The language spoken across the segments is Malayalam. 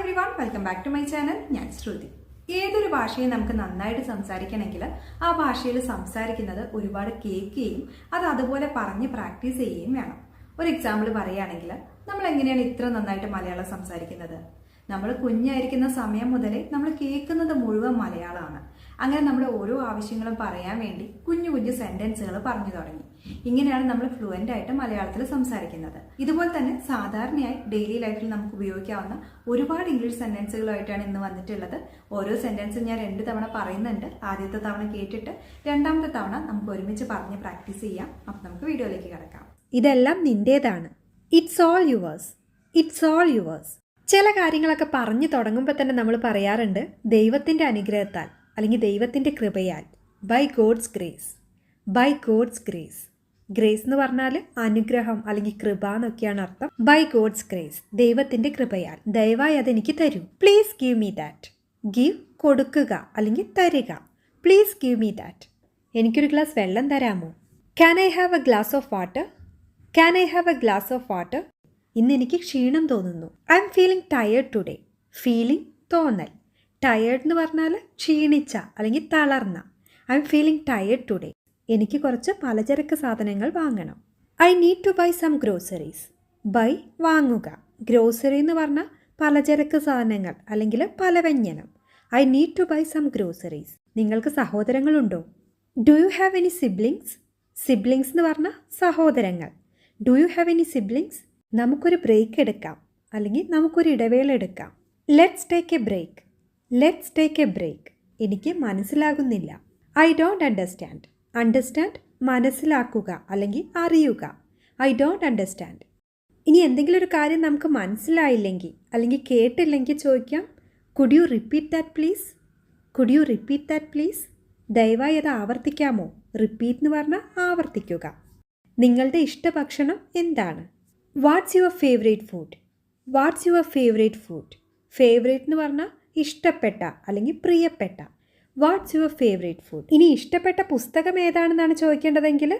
Everyone, welcome back to my channel. ഞാൻ ശ്രുതി. ഏതൊരു ഭാഷയും നമുക്ക് നന്നായിട്ട് സംസാരിക്കണമെങ്കിൽ ആ ഭാഷയിൽ സംസാരിക്കുന്നത് ഒരുപാട് കേൾക്കുകയും അത് അതുപോലെ പറഞ്ഞ് പ്രാക്ടീസ് ചെയ്യുകയും വേണം. ഒരു എക്സാമ്പിൾ പറയുകയാണെങ്കിൽ, നമ്മൾ എങ്ങനെയാണ് ഇത്ര നന്നായിട്ട് മലയാളം സംസാരിക്കുന്നത്? നമ്മൾ കുഞ്ഞായിരിക്കുന്ന സമയം മുതലേ നമ്മൾ കേൾക്കുന്നത് മുഴുവൻ മലയാളമാണ്. അങ്ങനെ നമ്മൾ ഓരോ ആവശ്യങ്ങളും പറയാൻ വേണ്ടി കുഞ്ഞു കുഞ്ഞു സെന്റൻസുകൾ പറഞ്ഞു തുടങ്ങി. ഇങ്ങനെയാണ് നമ്മൾ ഫ്ലുവൻ്റ് ആയിട്ട് മലയാളത്തിൽ സംസാരിക്കുന്നത്. ഇതുപോലെ തന്നെ സാധാരണയായി ഡെയിലി ലൈഫിൽ നമുക്ക് ഉപയോഗിക്കാവുന്ന ഒരുപാട് ഇംഗ്ലീഷ് സെന്റൻസുകളായിട്ടാണ് ഇന്ന് വന്നിട്ടുള്ളത്. ഓരോ സെന്റൻസും ഞാൻ 2 തവണ പറയുന്നുണ്ട്. ആദ്യത്തെ തവണ കേട്ടിട്ട് രണ്ടാമത്തെ തവണ നമുക്ക് ഒരുമിച്ച് പറഞ്ഞ് പ്രാക്ടീസ് ചെയ്യാം. അപ്പം നമുക്ക് വീഡിയോയിലേക്ക് കിടക്കാം. ഇതെല്ലാം നിന്റേതാണ്. It's all yours. It's all yours. ചില കാര്യങ്ങളൊക്കെ പറഞ്ഞു തുടങ്ങുമ്പോൾ തന്നെ നമ്മൾ പറയാറുണ്ട്, ദൈവത്തിൻ്റെ അനുഗ്രഹത്താൽ അല്ലെങ്കിൽ ദൈവത്തിൻ്റെ കൃപയാൽ, by God's grace. By God's grace. Grace എന്ന് പറഞ്ഞാൽ അനുഗ്രഹം അല്ലെങ്കിൽ കൃപ എന്നൊക്കെയാണ് അർത്ഥം. ബൈ ഗോഡ്സ് ഗ്രേസ്, ദൈവത്തിൻ്റെ കൃപയാൽ. ദയവായി അതെനിക്ക് തരൂ. Please give me that. Give കൊടുക്കുക അല്ലെങ്കിൽ തരിക. Please give me that. എനിക്കൊരു ഗ്ലാസ് വെള്ളം തരാമോ? Can I have a glass of water? Can I have a glass of water? ഇന്ന് എനിക്ക് ക്ഷീണം തോന്നുന്നു. I M feeling tired today. Feeling തോന്നൽ. ടയേർഡ് എന്ന് പറഞ്ഞാൽ ക്ഷീണിച്ച അല്ലെങ്കിൽ തളർന്ന. I M feeling tired today. എനിക്ക് കുറച്ച് പലചരക്ക് സാധനങ്ങൾ വാങ്ങണം. I need to buy some groceries. Buy വാങ്ങുക. ഗ്രോസറി എന്ന് പറഞ്ഞാൽ പലചരക്ക് സാധനങ്ങൾ അല്ലെങ്കിൽ പലവ്യഞ്ജനം. I need to buy some groceries. നിങ്ങൾക്ക് സഹോദരങ്ങളുണ്ടോ? Do you have any siblings? Siblings എന്ന് പറഞ്ഞാൽ സഹോദരങ്ങൾ. Do you have any siblings? നമുക്കൊരു ബ്രേക്ക് എടുക്കാം അല്ലെങ്കിൽ നമുക്കൊരു ഇടവേള എടുക്കാം. Let's take a break. Let's take a break. എനിക്ക് മനസ്സിലാകുന്നില്ല. I don't understand. അണ്ടർസ്റ്റാൻഡ് മനസ്സിലാക്കുക അല്ലെങ്കിൽ അറിയുക. I don't understand. ഇനി എന്തെങ്കിലും ഒരു കാര്യം നമുക്ക് മനസ്സിലായില്ലെങ്കിൽ അല്ലെങ്കിൽ കേട്ടില്ലെങ്കിൽ ചോദിക്കാം, could you repeat that please? Could you repeat that please? ദയവായി അത് ആവർത്തിക്കാമോ? റിപ്പീറ്റ് എന്ന് പറഞ്ഞാൽ ആവർത്തിക്കുക. നിങ്ങളുടെ ഇഷ്ടഭക്ഷണം എന്താണ്? What's your favourite food? What's your favourite food? Favourite എന്ന് പറഞ്ഞാൽ ഇഷ്ടപ്പെട്ട അല്ലെങ്കിൽ പ്രിയപ്പെട്ട. What's your favourite food? ഇനി ഇഷ്ടപ്പെട്ട പുസ്തകം ഏതാണെന്നാണ് ചോദിക്കേണ്ടതെങ്കിൽ,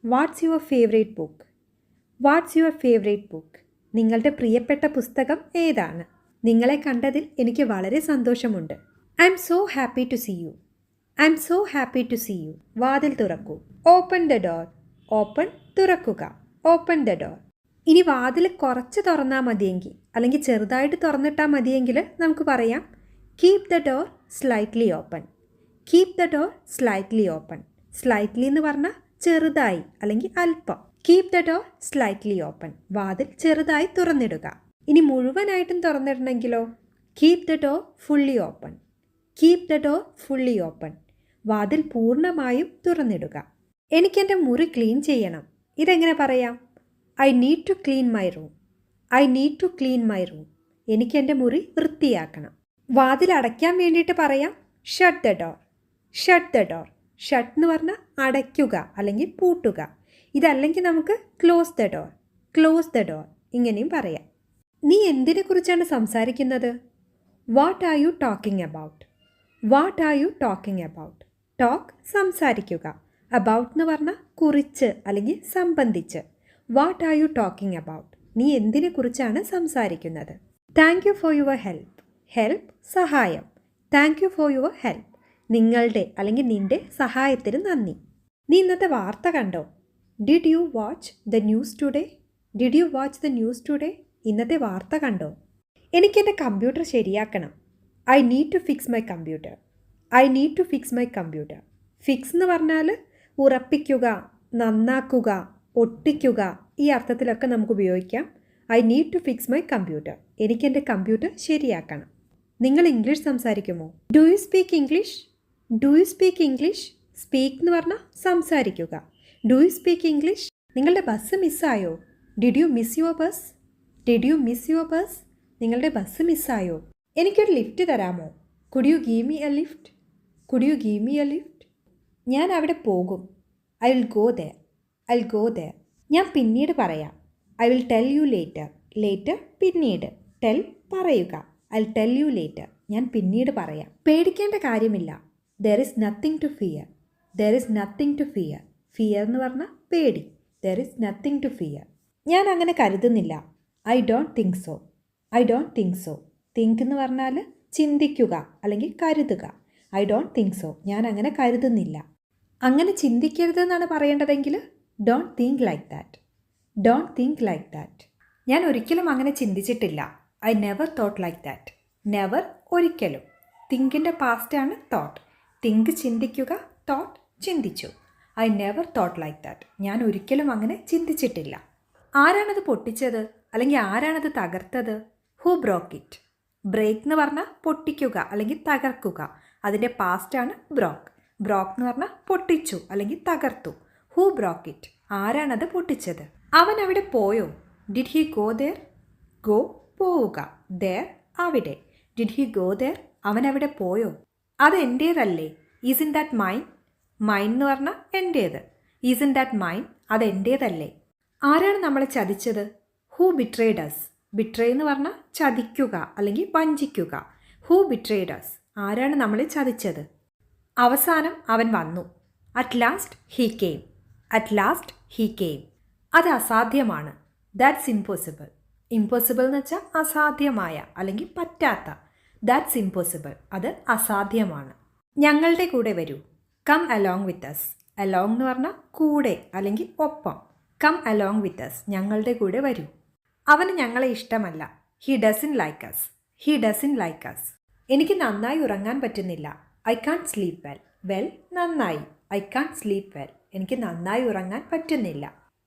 what's your favourite book? What's your favourite book? നിങ്ങളുടെ പ്രിയപ്പെട്ട പുസ്തകം ഏതാണ്? നിങ്ങളെ കണ്ടതിൽ എനിക്ക് വളരെ സന്തോഷമുണ്ട്. I'm so happy to see you. I M so happy to see you. വാതിൽ തുറക്കൂ. Open the door. ഓപ്പൺ തുറക്കുക. Open the door. ഇനി വാതിൽ കുറച്ച് തുറന്നാൽ മതിയെങ്കിൽ അല്ലെങ്കിൽ ചെറുതായിട്ട് തുറന്നിട്ടാൽ മതിയെങ്കിൽ നമുക്ക് പറയാം, keep the door slightly open. Keep the door slightly open. Slightly എന്ന് പറഞ്ഞാൽ ചെറുതായി അല്ലെങ്കിൽ അല്പം. Keep the door slightly open. വാതിൽ ചെറുതായി തുറന്നിടുക. ഇനി മുഴുവനായിട്ടും തുറന്നിടണമെങ്കിലോ, keep the door fully open. Keep the door fully open. വാതിൽ പൂർണ്ണമായും തുറന്നിടുക. എനിക്കെൻ്റെ മുറി ക്ലീൻ ചെയ്യണം. ഇതെങ്ങനെ പറയാം? I need to clean my room. I need to clean my room. എനിക്ക് എൻ്റെ മുറി വൃത്തിയാക്കണം. വാതിൽ അടയ്ക്കാൻ വേണ്ടിയിട്ട് പറയാം, shut the door. Shut the door. Shut എന്ന് പറഞ്ഞാൽ അടയ്ക്കുക അല്ലെങ്കിൽ പൂട്ടുക. ഇതല്ലെങ്കിൽ നമുക്ക് close the door. Close the door ഇങ്ങനെയും പറയാം. നീ എന്തിനെക്കുറിച്ചാണ് സംസാരിക്കുന്നത്? What are you talking about? What are you talking about? Talk സംസാരിക്കുക. അബൌട്ട് എന്ന് പറഞ്ഞാൽ കുറിച്ച് അല്ലെങ്കിൽ സംബന്ധിച്ച്. What are you talking about? നീ എന്തിനെക്കുറിച്ചാണ് സംസാരിക്കുന്നത്? Thank you for your help. Help സഹായം. Thank you for your help. നിങ്ങളുടെ അല്ലെങ്കിൽ നിൻ്റെ സഹായത്തിന് നന്ദി. നീ ഇന്നത്തെ വാർത്ത കണ്ടോ? Did you watch the news today? Did you watch the news today? ഇന്നത്തെ വാർത്ത കണ്ടോ? എനിക്കെൻ്റെ കമ്പ്യൂട്ടർ ശരിയാക്കണം. I need to fix my computer. I need to fix my computer. Fix എന്ന് പറഞ്ഞാൽ ഉറപ്പിക്കുക, നന്നാക്കുക, ഒട്ടിക്കുക. ഈ അർത്ഥത്തിലൊക്കെ നമുക്ക് ഉപയോഗിക്കാം. I need to fix my computer. എനിക്കെൻ്റെ കമ്പ്യൂട്ടർ ശരിയാക്കണം. നിങ്ങൾ ഇംഗ്ലീഷ് സംസാരിക്കുമോ? Do you speak English? Do you speak English? Speak എന്ന് പറഞ്ഞാൽ സംസാരിക്കുക. Do you speak English? നിങ്ങളുടെ ബസ് മിസ്സായോ? Did you miss your bus? Did you miss your bus? നിങ്ങളുടെ ബസ് മിസ്സായോ? എനിക്കൊരു ലിഫ്റ്റ് തരാമോ? Could you give me a lift? Could you give me a lift? ഞാൻ അവിടെ പോകും. I will go there. I will go there. ഞാൻ പിന്നീട് പറയാം. I will tell you later. Later പിന്നീട്. ടെൽ പറയുക. I will tell you later. ഞാൻ പിന്നീട് പറയാം. പേടിക്കേണ്ട കാര്യമില്ല. There is nothing to fear. There is nothing to fear. Fear എന്ന് പറഞ്ഞാൽ പേടി. There is nothing to fear. ഞാൻ അങ്ങനെ കരുതുന്നില്ല. I don't think so. I don't think so. Think എന്ന് പറഞ്ഞാൽ ചിന്തിക്കുക അല്ലെങ്കിൽ കരുതുക. ഐ ഡോണ്ട് തിങ്ക് സോ, ഞാൻ അങ്ങനെ കരുതുന്നില്ല. അങ്ങനെ ചിന്തിക്കരുതെന്നാണ് പറയേണ്ടതെങ്കിൽ don't think like that. Don't think like that. ഞാൻ ഒരിക്കലും അങ്ങനെ ചിന്തിച്ചിട്ടില്ല. I never thought like that. Never ഒരിക്കലും. തിങ്കിൻ്റെ പാസ്റ്റാണ് തോട്ട്. തിങ്ക് ചിന്തിക്കുക, തോട്ട് ചിന്തിച്ചു. I never thought like that. ഞാൻ ഒരിക്കലും അങ്ങനെ ചിന്തിച്ചിട്ടില്ല. ആരാണത് പൊട്ടിച്ചത് അല്ലെങ്കിൽ ആരാണത് തകർത്തത്? Who broke it. ബ്രേക്ക് എന്ന് പറഞ്ഞാൽ പൊട്ടിക്കുക അല്ലെങ്കിൽ തകർക്കുക. അതിൻ്റെ പാസ്റ്റാണ് ബ്രോക്ക്. ബ്രോക്ക് എന്ന് പറഞ്ഞാൽ പൊട്ടിച്ചു അല്ലെങ്കിൽ തകർത്തു. Who broke it. ആരാണത് പൊട്ടിച്ചത്? അവൻ അവിടെ പോയോ? Did he go there? Go പോവുക. ദേർ അവിടെ. Did he go there? അവൻ അവിടെ പോയോ? അത് എൻ്റേതല്ലേ? Isn't that mine? Mine എന്ന് പറഞ്ഞാൽ എൻ്റേത്. Isn't that mine? അത് എൻ്റേതല്ലേ? ആരാണ് നമ്മളെ ചതിച്ചത്? Who betrayed us. ബിട്രേ എന്ന് പറഞ്ഞാൽ ചതിക്കുക അല്ലെങ്കിൽ വഞ്ചിക്കുക. Who betrayed us. ആരാണ് നമ്മളെ ചതിച്ചത്? അവസാനം അവൻ വന്നു. At last he came. At last he came. അത് അസാധ്യമാണ്. That's impossible. ഇമ്പോസിബിൾ എന്ന് വെച്ചാൽ അസാധ്യമായ അല്ലെങ്കിൽ പറ്റാത്ത. That's impossible. അത് അസാധ്യമാണ്. ഞങ്ങളുടെ കൂടെ വരൂ. Come along with us. Along എന്ന് പറഞ്ഞാൽ കൂടെ അല്ലെങ്കിൽ ഒപ്പം. Come along with us. ഞങ്ങളുടെ കൂടെ വരൂ. അവന് ഞങ്ങളെ ഇഷ്ടമല്ല. He doesn't like us. He doesn't like us. എനിക്ക് നന്നായി ഉറങ്ങാൻ പറ്റുന്നില്ല. I can't sleep well. Well നന്നായി. I can't sleep well. എനിക്ക് നന്നായി ഉറങ്ങാൻ പറ്റുന്നില്ല.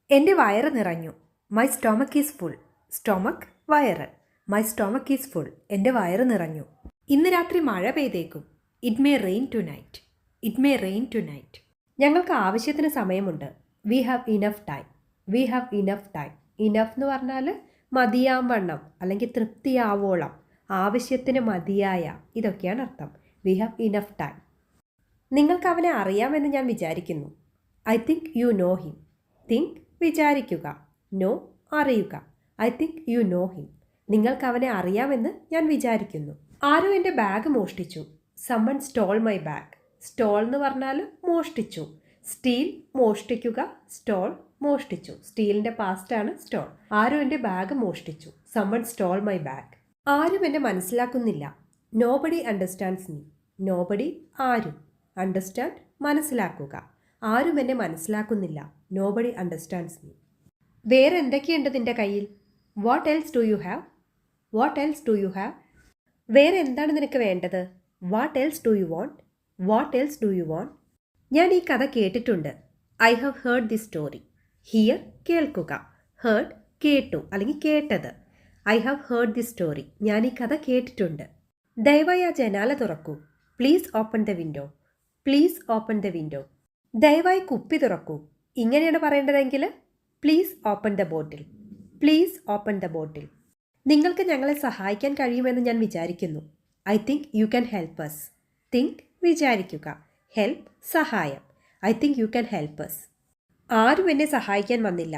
എൻ്റെ വയറ് നിറഞ്ഞു. My stomach is full. Stomach വയറ്. My stomach is full. എൻ്റെ വയറ് നിറഞ്ഞു. ഇന്ന് രാത്രി മഴ പെയ്തേക്കും. It may rain to night. It may rain to night. ഞങ്ങൾക്ക് ആവശ്യത്തിന് സമയമുണ്ട്. We have enough time. We have enough time. Enough എന്ന് പറഞ്ഞാൽ മതിയാവണ്ണം അല്ലെങ്കിൽ തൃപ്തിയാവോളം, ആവശ്യത്തിന് മതിയായ, ഇതൊക്കെയാണ് അർത്ഥം. We have enough time. നിങ്ങൾക്ക് അവനെ അറിയാമെന്ന് ഞാൻ വിചാരിക്കുന്നു. I think U know him. Think വിചാരിക്കുക. നോ അറിയുക. I think U know him. നിങ്ങൾക്ക് അവനെ അറിയാമെന്ന് ഞാൻ വിചാരിക്കുന്നു. ആരോ എൻ്റെ ബാഗ് മോഷ്ടിച്ചു. Someone stole my bag. Stole എന്ന് പറഞ്ഞാൽ മോഷ്ടിച്ചു. സ്റ്റീൽ മോഷ്ടിക്കുക. സ്റ്റോൾ മോഷ്ടിച്ചു. സ്റ്റീലിൻ്റെ പാസ്റ്റാണ് സ്റ്റോൾ. ആരോ എൻ്റെ ബാഗ് മോഷ്ടിച്ചു. Someone stole my bag. ആരും എന്നെ മനസ്സിലാക്കുന്നില്ല. Nobody understands me. നോബഡി ആരും. അണ്ടർസ്റ്റാൻഡ് മനസ്സിലാക്കുക. ആരും എന്നെ മനസ്സിലാക്കുന്നില്ല. Nobody understands me. വേറെ എന്തൊക്കെയുണ്ട് നിൻ്റെ കയ്യിൽ? What else do you have? What else do you have? വേറെ എന്താണ് നിനക്ക് വേണ്ടത്? What else do you want? What else do you want? ഞാൻ ഈ കഥ കേട്ടിട്ടുണ്ട്. I have heard the story. Hear കേൾക്കുക. ഹേർഡ് കേട്ടു അല്ലെങ്കിൽ കേട്ടത്. I have heard the story. ഞാൻ ഈ കഥ കേട്ടിട്ടുണ്ട്. ദയവായി ആ ജനാല തുറക്കൂ. Please open the window. Please open the window. ദയവായി കുപ്പി തുറക്കൂ. ഇങ്ങനെയാണ് പറയേണ്ടതെങ്കിൽ please open the bottle. Please open the bottle. നിങ്ങൾക്ക് ഞങ്ങളെ സഹായിക്കാൻ കഴിയുമെന്ന് ഞാൻ വിചാരിക്കുന്നു. I think you can help us. Think വിചാരിക്കുക. ഹെൽപ്പ് സഹായം. I think you can help us. ആരും എന്നെ സഹായിക്കാൻ വന്നില്ല.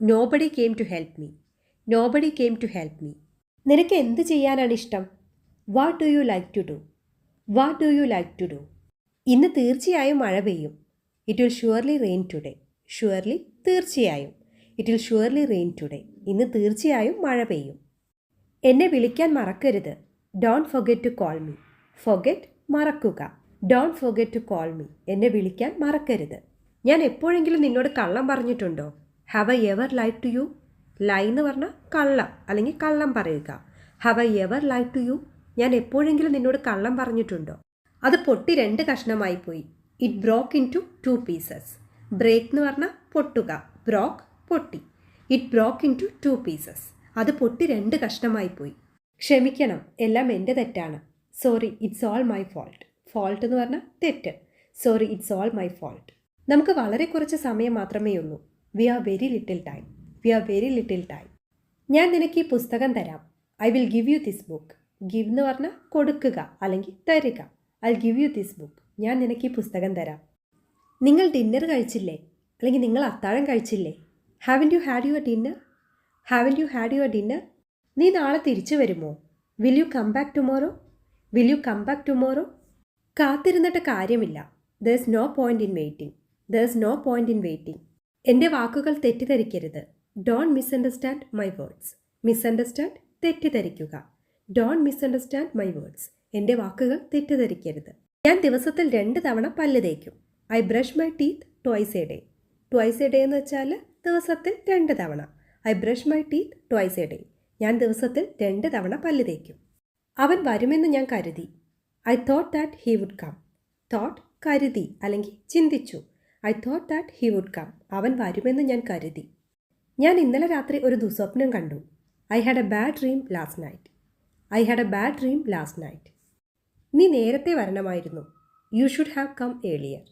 Nobody came to help me. Nobody came to help me. നിനക്ക് എന്ത് ചെയ്യാനാണ് ഇഷ്ടം? What do you like to do? What do you like to do? ഇന്ന് തീർച്ചയായും മഴ പെയ്യും. It will surely rain today. Surely തീർച്ചയായും. It will surely rain today. ഇന്ന് തീർച്ചയായും മഴ പെയ്യും. എന്നെ വിളിക്കാൻ മറക്കരുത്. Don't forget to call me. Forget മറക്കുക. Don't forget to call me. എന്നെ വിളിക്കാൻ മറക്കരുത്. ഞാൻ എപ്പോഴെങ്കിലും നിന്നോട് കള്ളം പറഞ്ഞിട്ടുണ്ടോ? Have I ever lie to you? Lie എന്ന് പറഞ്ഞാൽ കള്ളം അല്ലെങ്കിൽ കള്ളം പറയുക. Have I ever lie to you? ഞാൻ എപ്പോഴെങ്കിലും നിന്നോട് കള്ളം പറഞ്ഞിട്ടുണ്ടോ? അത് പൊട്ടി 2 കഷ്ണമായി പോയി. It broke into 2 pieces. Break എന്ന് പറഞ്ഞാൽ പൊട്ടുക. ബ്രോക്ക് പൊട്ടി. It broke into 2 pieces. അത് പൊട്ടി 2 കഷ്ണമായി പോയി. ക്ഷമിക്കണം, എല്ലാം എൻ്റെ തെറ്റാണ്. Sorry, it's all my fault. Fault എന്ന് പറഞ്ഞാൽ തെറ്റ്. Sorry, it's all my fault. നമുക്ക് വളരെ കുറച്ച് സമയം മാത്രമേ ഉള്ളൂ. We are very little time. We are very little time. ഞാൻ നിനക്ക് ഈ പുസ്തകം തരാം. I will give you this book. Give എന്ന് പറഞ്ഞാൽ കൊടുക്കുക അല്ലെങ്കിൽ തരിക. I give you this book. ഞാൻ നിനക്ക് ഈ പുസ്തകം തരാം. നിങ്ങൾ ഡിന്നർ കഴിച്ചില്ലേ? അല്ലെങ്കിൽ നിങ്ങൾ അത്താഴം കഴിച്ചില്ലേ? Haven't you had your dinner? Haven't you had your dinner? നീ നാളെ തിരിച്ചു വരുമോ? Will you come back tomorrow? Will you come back tomorrow? കാത്തിരുന്നിട്ട് കാര്യമില്ല. There is no point in waiting. There is no point in waiting. എൻ്റെ വാക്കുകൾ തെറ്റിദ്ധരിക്കരുത്. Don't misunderstand my words. Misunderstand തെറ്റിദ്ധരിക്കുക. Don't misunderstand my words. എൻ്റെ വാക്കുകൾ തെറ്റിദ്ധരിക്കരുത്. ഞാൻ ദിവസത്തിൽ 2 തവണ പല്ല് തേക്കും. I brush my teeth twice A day. Twice A day എന്ന് വെച്ചാൽ ദിവസത്തിൽ 2 തവണ. I brush my teeth twice A day. ഞാൻ ദിവസത്തിൽ 2 തവണ പല്ല് തേക്കും. അവൻ വരുമെന്ന് ഞാൻ കരുതി. I thought that he would come. Thought കരുതി അല്ലെങ്കിൽ ചിന്തിച്ചു. I thought that he would come. അവൻ വരുമെന്ന് ഞാൻ കരുതി. ഞാൻ ഇന്നലെ രാത്രി ഒരു ദുസ്വപ്നം കണ്ടു. I had a bad dream last night. I had a bad dream last night. നീ നേരത്തെ വരണമായിരുന്നു. You should have come earlier.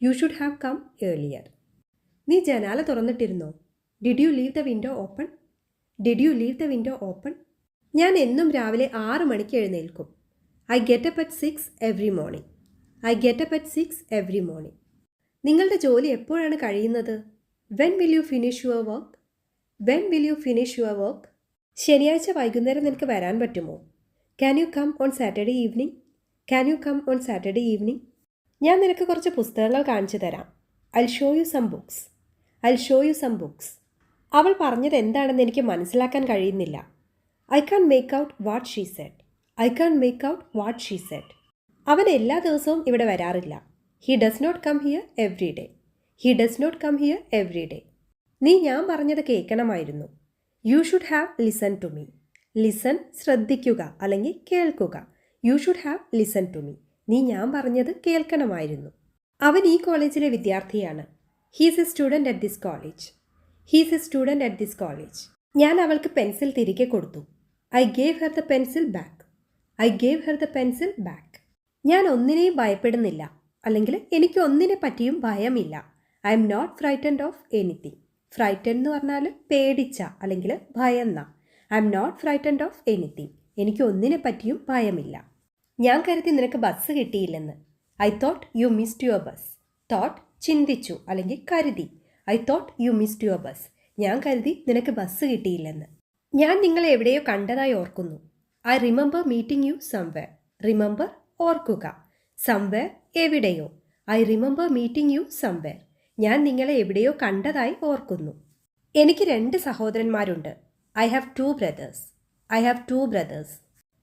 You should have come earlier. നീ ജനാല തുറന്നിട്ടിരുന്നോ? Did you leave the window open? Did you leave the window open? ഞാൻ എന്നും രാവിലെ 6 മണിക്ക് എഴുന്നേൽക്കും. I get up at 6 every morning. I get up at 6 every morning. നിങ്ങളുടെ ജോലി എപ്പോഴാണ് കഴിയുന്നത്? When will you finish your work? When will you finish your work? ശനിയാഴ്ച വൈകുന്നേരം നിനക്ക് വരാൻ പറ്റുമോ? Can you come on Saturday evening? Can you come on Saturday evening? ഞാൻ നിനക്ക് കുറച്ച് പുസ്തകങ്ങൾ കാണിച്ചു തരാം. I show you some books. I show you some books. അവൾ പറഞ്ഞത് എന്താണെന്ന് എനിക്ക് മനസ്സിലാക്കാൻ കഴിയുന്നില്ല. I can make out what she said. I can make out what she said. അവൻ എല്ലാ ദിവസവും ഇവിടെ വരാറില്ല. He does not come here every day. He does not come here every day. നീ ഞാൻ പറഞ്ഞത് കേൾക്കണമായിരുന്നു. You should have listen to me. Listen ശ്രദ്ധിക്കുക അല്ലെങ്കിൽ കേൾക്കുക. You should have listen to me. നീ ഞാൻ പറഞ്ഞത് കേൾക്കണമായിരുന്നു. അവൻ ഈ കോളേജിലെ വിദ്യാർത്ഥിയാണ്. He's a student at this college. He's a student at this college. ഞാൻ അവൾക്ക് പെൻസിൽ തിരികെ കൊടുത്തു. I gave her the pencil back. I gave her the pencil back. ഞാൻ ഒന്നിനെയും ഭയപ്പെടുന്നില്ല അല്ലെങ്കിൽ എനിക്ക് ഒന്നിനെ പറ്റിയും ഭയമില്ല. I M not frightened of anything. Frighten എന്ന് പറഞ്ഞാൽ പേടിച്ച അല്ലെങ്കിൽ ഭയന്ന. I M not frightened of anything. എനിക്ക് ഒന്നിനെ പറ്റിയും ഭയമില്ല. ഞാൻ കരുതി നിനക്ക് ബസ് കിട്ടിയില്ലെന്ന്. I thought you missed your bus. Thought ചിന്തിച്ചു അല്ലെങ്കിൽ കരുതി. I thought you missed your bus. ഞാൻ കരുതി നിനക്ക് ബസ് കിട്ടിയില്ലെന്ന്. ഞാൻ നിങ്ങളെ എവിടെയോ കണ്ടതായി ഓർക്കുന്നു. I remember meeting you somewhere. Remember ഓർക്കുക. സംവെയർ എവിടെയോ. I remember meeting you somewhere. ഞാൻ നിങ്ങളെ എവിടെയോ കണ്ടതായി ഓർക്കുന്നു. എനിക്ക് 2 സഹോദരന്മാരുണ്ട്. I have 2 brothers. I have 2 brothers.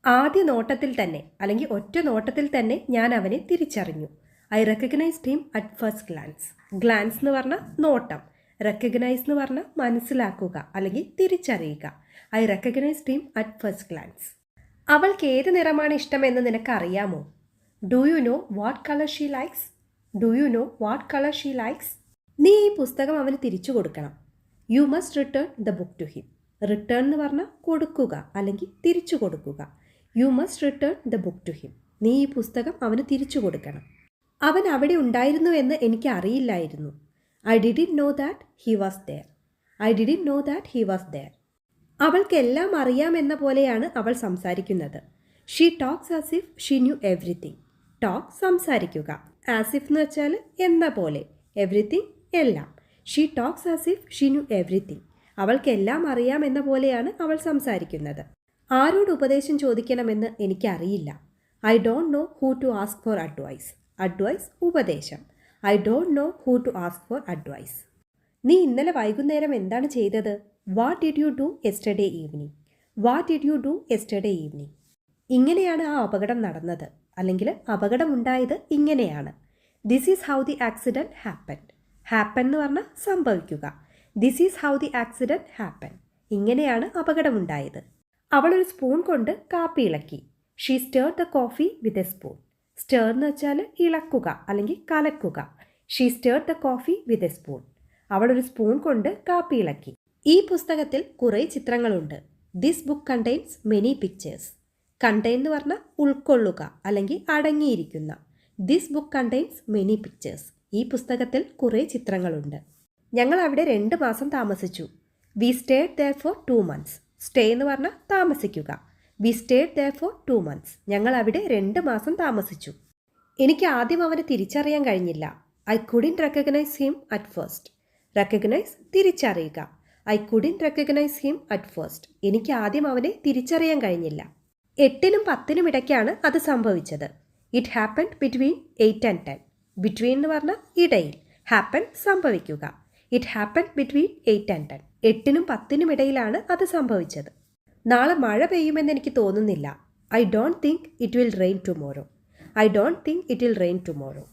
ആദ്യ നോട്ടത്തിൽ തന്നെ അല്ലെങ്കിൽ ഒറ്റ നോട്ടത്തിൽ തന്നെ ഞാൻ അവനെ തിരിച്ചറിഞ്ഞു. I recognised him at first glance. Glance എന്ന് പറഞ്ഞാൽ നോട്ടം. റെക്കഗ്നൈസ് എന്ന് പറഞ്ഞാൽ മനസ്സിലാക്കുക അല്ലെങ്കിൽ തിരിച്ചറിയുക. I recognised him at first glance. അവൾക്ക് ഏത് നിറമാണ് ഇഷ്ടമെന്ന് നിനക്ക് അറിയാമോ? Do you know what colour she likes? Do you know what colour she likes? നീ ഈ പുസ്തകം അവന് തിരിച്ചു കൊടുക്കണം. You must return the book to him. Return എന്ന് പറഞ്ഞാൽ കൊടുക്കുക അല്ലെങ്കിൽ തിരിച്ചു കൊടുക്കുക. You must return the book to him. നീ ഈ പുസ്തകം അവന് തിരിച്ചു കൊടുക്കണം. അവൻ അവിടെ ഉണ്ടായിരുന്നു എന്ന് എനിക്ക് അറിയില്ലായിരുന്നു. I didn't know that he was there. I didn't know that he was there. അവൾക്കെല്ലാം അറിയാമെന്ന പോലെയാണ് അവൾ സംസാരിക്കുന്നത്. She talks as if she knew everything. Talk സംസാരിക്കുക. ആസ് ഇഫ് എന്ന് വെച്ചാൽ എന്ന പോലെ. എവ്രിതിങ് എല്ലാം. She talks as if she knew everything. അവൾക്കെല്ലാം അറിയാമെന്ന പോലെയാണ് അവൾ സംസാരിക്കുന്നത്. ആരോട് ഉപദേശം ചോദിക്കണമെന്ന് എനിക്കറിയില്ല. I don't know who to ask for advice. Advice ഉപദേശം. I don't know who to ask for advice. നീ ഇന്നലെ വൈകുന്നേരം എന്താണ് ചെയ്തത്? What did you do yesterday evening? What did you do yesterday evening? ഇങ്ങനെയാണ് ആ അപകടം നടന്നത് അല്ലെങ്കിൽ അപകടമുണ്ടായത് ഇങ്ങനെയാണ്. This is how the accident happened. Happen എന്ന് പറഞ്ഞാൽ സംഭവിക്കുക. This is how the accident happen. ഇങ്ങനെയാണ് അപകടമുണ്ടായത്. അവൾ ഒരു സ്പൂൺ കൊണ്ട് കാപ്പി ഇളക്കി. She stir the coffee with a spoon. Stir എന്ന് വെച്ചാൽ ഇളക്കുക അല്ലെങ്കിൽ കലക്കുക. She stir the coffee with a spoon. അവൾ ഒരു സ്പൂൺ കൊണ്ട് കാപ്പി ഇളക്കി. ഈ പുസ്തകത്തിൽ കുറേ ചിത്രങ്ങളുണ്ട്. This book contains many pictures. Contain എന്ന് പറഞ്ഞാൽ ഉൾക്കൊള്ളുക അല്ലെങ്കിൽ അടങ്ങിയിരിക്കുന്ന. This book contains many pictures. ഈ പുസ്തകത്തിൽ കുറേ ചിത്രങ്ങളുണ്ട്. ഞങ്ങൾ അവിടെ 2 മാസം താമസിച്ചു. We stayed there for 2 months. Stay എന്ന് പറഞ്ഞാൽ താമസിക്കുക. We stayed there for 2 months. ഞങ്ങൾ അവിടെ 2 മാസം താമസിച്ചു. എനിക്ക് ആദ്യം അവനെ തിരിച്ചറിയാൻ കഴിഞ്ഞില്ല. I couldn't recognise him at first. Recognise തിരിച്ചറിയുക. I couldn't recognise him at first. എനിക്ക് ആദ്യം അവനെ തിരിച്ചറിയാൻ കഴിഞ്ഞില്ല. 8നും 10നും ഇടയ്ക്കാണ് അത് സംഭവിച്ചത്. It happened between 8 and 10. Between എന്ന് പറഞ്ഞാൽ ഇടയിൽ. ഹാപ്പൻ സംഭവിക്കുക. It happened between 8 and 10. 8നും 10നും ഇടയിലാണ് അത് സംഭവിച്ചത്. നാളെ മഴ പെയ്യുമെന്ന് എനിക്ക് തോന്നുന്നില്ല. I don't think it will rain tomorrow. I don't think it will rain tomorrow.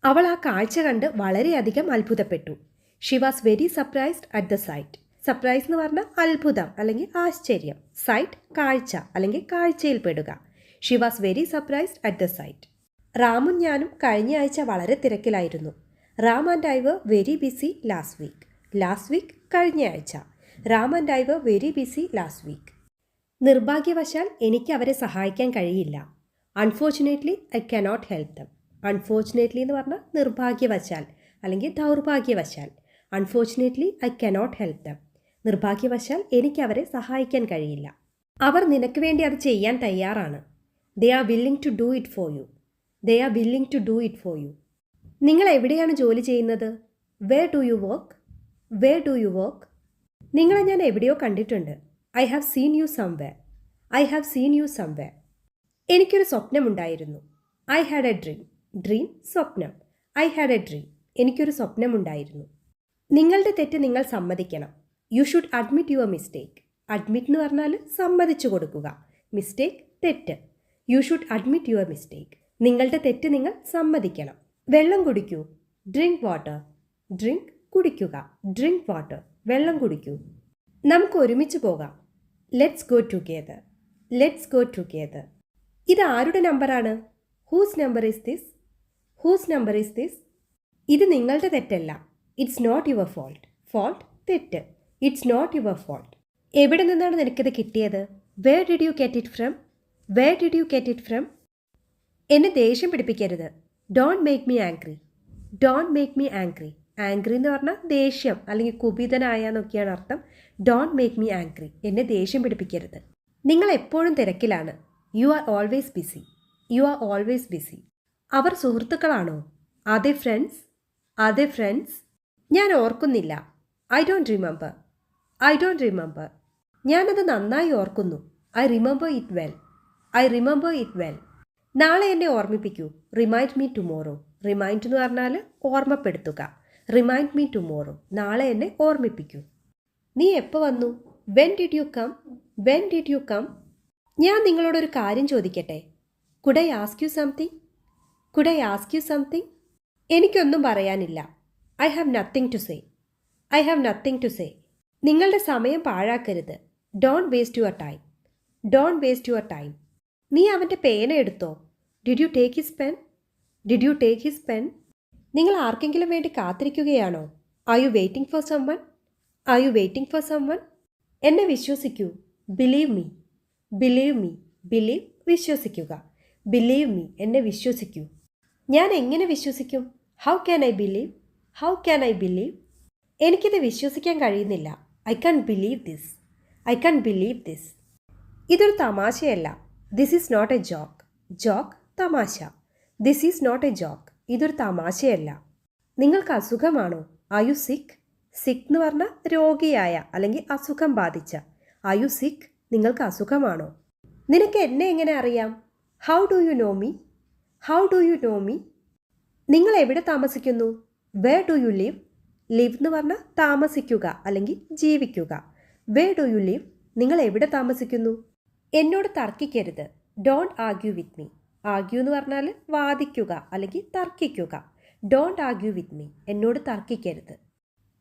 അവൾ ആ കാഴ്ച കണ്ട് വളരെയധികം അത്ഭുതപ്പെട്ടു. She was very surprised at the sight. Surprise എന്ന് പറഞ്ഞാൽ അത്ഭുതം അല്ലെങ്കിൽ ആശ്ചര്യം. സൈറ്റ് കാഴ്ച അല്ലെങ്കിൽ കാഴ്ചയിൽ പെടുക. Xi was very surprised at the site. റാമും ഞാനും കഴിഞ്ഞ ആഴ്ച വളരെ തിരക്കിലായിരുന്നു. Ram and I were very busy last week. Last week കഴിഞ്ഞ ആഴ്ച. Ram and I were very busy last week. നിർഭാഗ്യവശാൽ എനിക്ക് അവരെ സഹായിക്കാൻ കഴിയില്ല. Unfortunately I cannot help them. Unfortunately എന്ന് പറഞ്ഞാൽ നിർഭാഗ്യവശാൽ അല്ലെങ്കിൽ ദൗർഭാഗ്യവശാൽ. Unfortunately I cannot help them. നിർഭാഗ്യവശാൽ എനിക്ക് അവരെ സഹായിക്കാൻ കഴിയില്ല. അവർ നിനക്ക് വേണ്ടി അത് ചെയ്യാൻ തയ്യാറാണ്. They are willing to do it for you. They are willing to do it for you. നിങ്ങൾ എവിടെയാണ് ജോലി ചെയ്യുന്നത്? Where do you work? Where do you work? നിങ്ങളെ ഞാൻ എവിടെയോ കണ്ടിട്ടുണ്ട്. I have seen you somewhere. I have seen you somewhere. എനിക്കൊരു സ്വപ്നമുണ്ടായിരുന്നു. I had a dream. Dream സ്വപ്നം. I had a dream. എനിക്കൊരു സ്വപ്നമുണ്ടായിരുന്നു. നിങ്ങളുടെ തെറ്റ് നിങ്ങൾ സമ്മതിക്കണം. You should admit your mistake. Admit എന്ന് പറഞ്ഞാൽ സമ്മതിച്ചു കൊടുക്കുക. മിസ്റ്റേക്ക് തെറ്റ്. You should admit your mistake. നിങ്ങളുടെ തെറ്റ് നിങ്ങൾ സമ്മതിക്കണം. വെള്ളം കുടിക്കൂ. Drink water. ഡ്രിങ്ക് കുടിക്കുക. Drink water. വെള്ളം കുടിക്കൂ. നമുക്ക് ഒരുമിച്ച് പോകാം. Let's go together. Let's go together. ഇത് ആരുടെ നമ്പറാണ്? Whose number is this? Whose number is this? ഇത് നിങ്ങളുടെ തെറ്റല്ല. It's not your fault. Fault തെറ്റ്. It's not your fault. എവിടെ നിന്നാണ് നിനക്കിത് കിട്ടിയത്? Where did you get it from? Where did you get it from? എന്നെ ദേഷ്യം പിടിപ്പിക്കരുത്. Don't make me angry. Don't make me angry. Angry എന്ന് പറഞ്ഞാൽ ദേഷ്യം അല്ലെങ്കിൽ കുപിതനായ എന്നൊക്കെയാണ് അർത്ഥം. Don't make me angry. എന്നെ ദേഷ്യം പിടിപ്പിക്കരുത്. നിങ്ങൾ എപ്പോഴും തിരക്കിലാണ്. You are always busy. You are always busy. അവർ സുഹൃത്തുക്കളാണോ? Are they friends? Are they friends? ഞാൻ ഓർക്കുന്നില്ല. I don't remember. I don't remember. ഞാനത് നന്നായി ഓർക്കുന്നു. I remember it well. I remember it well. നാളെ എന്നെ ഓർമ്മിപ്പിക്കൂ. Remind me tomorrow. റിമൈൻഡ് എന്ന് പറഞ്ഞാൽ ഓർമ്മപ്പെടുത്തുക. Remind me tomorrow. നാളെ എന്നെ ഓർമ്മിപ്പിക്കൂ. നീ എപ്പോൾ വന്നു? When did you come? When did you come? ഞാൻ നിങ്ങളോടൊരു കാര്യം ചോദിക്കട്ടെ? Could I ask you something? Could I ask you something? എനിക്കൊന്നും പറയാനില്ല. I have nothing to say. I have nothing to say. നിങ്ങളുടെ സമയം പാഴാക്കരുത്. Don't waste your time. Don't waste your time. നീ അവൻ്റെ പേന എടുത്തോ? Did you take his pen? Did you take his pen? നിങ്ങൾ ആർക്കെങ്കിലും വേണ്ടി കാത്തിരിക്കുകയാണോ? Are you waiting for someone? Are you waiting for someone? എന്നെ വിശ്വസിക്കൂ. Believe me. Believe me. Believe വിശ്വസിക്കുക. Believe me. എന്നെ വിശ്വസിക്കൂ. ഞാൻ എങ്ങനെ വിശ്വസിക്കും? How can I believe? How can I believe? എനിക്കിത് വിശ്വസിക്കാൻ കഴിയുന്നില്ല. I can believe this. I can believe this. ഇതൊരു തമാശയല്ല. This is not a joke. Joke തമാശ. This is not a joke. ഇതൊരു തമാശയല്ല. നിങ്ങൾക്ക് അസുഖമാണോ? ആർ യു സിക്ക്? സിക്ക് എന്ന് പറഞ്ഞാൽ രോഗിയായ അല്ലെങ്കിൽ അസുഖം ബാധിച്ച. ആർ യു സിക്ക്? നിങ്ങൾക്ക് അസുഖമാണോ? നിനക്ക് എന്നെ എങ്ങനെ അറിയാം? How do you know me? How do you know me? നിങ്ങൾ എവിടെ താമസിക്കുന്നു? Where do you live? Live എന്ന് പറഞ്ഞാൽ താമസിക്കുക അല്ലെങ്കിൽ ജീവിക്കുക. Where do you live? നിങ്ങൾ എവിടെ താമസിക്കുന്നു? എന്നോട് തർക്കിക്കരുത്. Don't argue with me. Argue എന്ന് പറഞ്ഞാൽ വാദിക്കുക അല്ലെങ്കിൽ തർക്കിക്കുക. Don't argue with me. എന്നോട് തർക്കിക്കരുത്.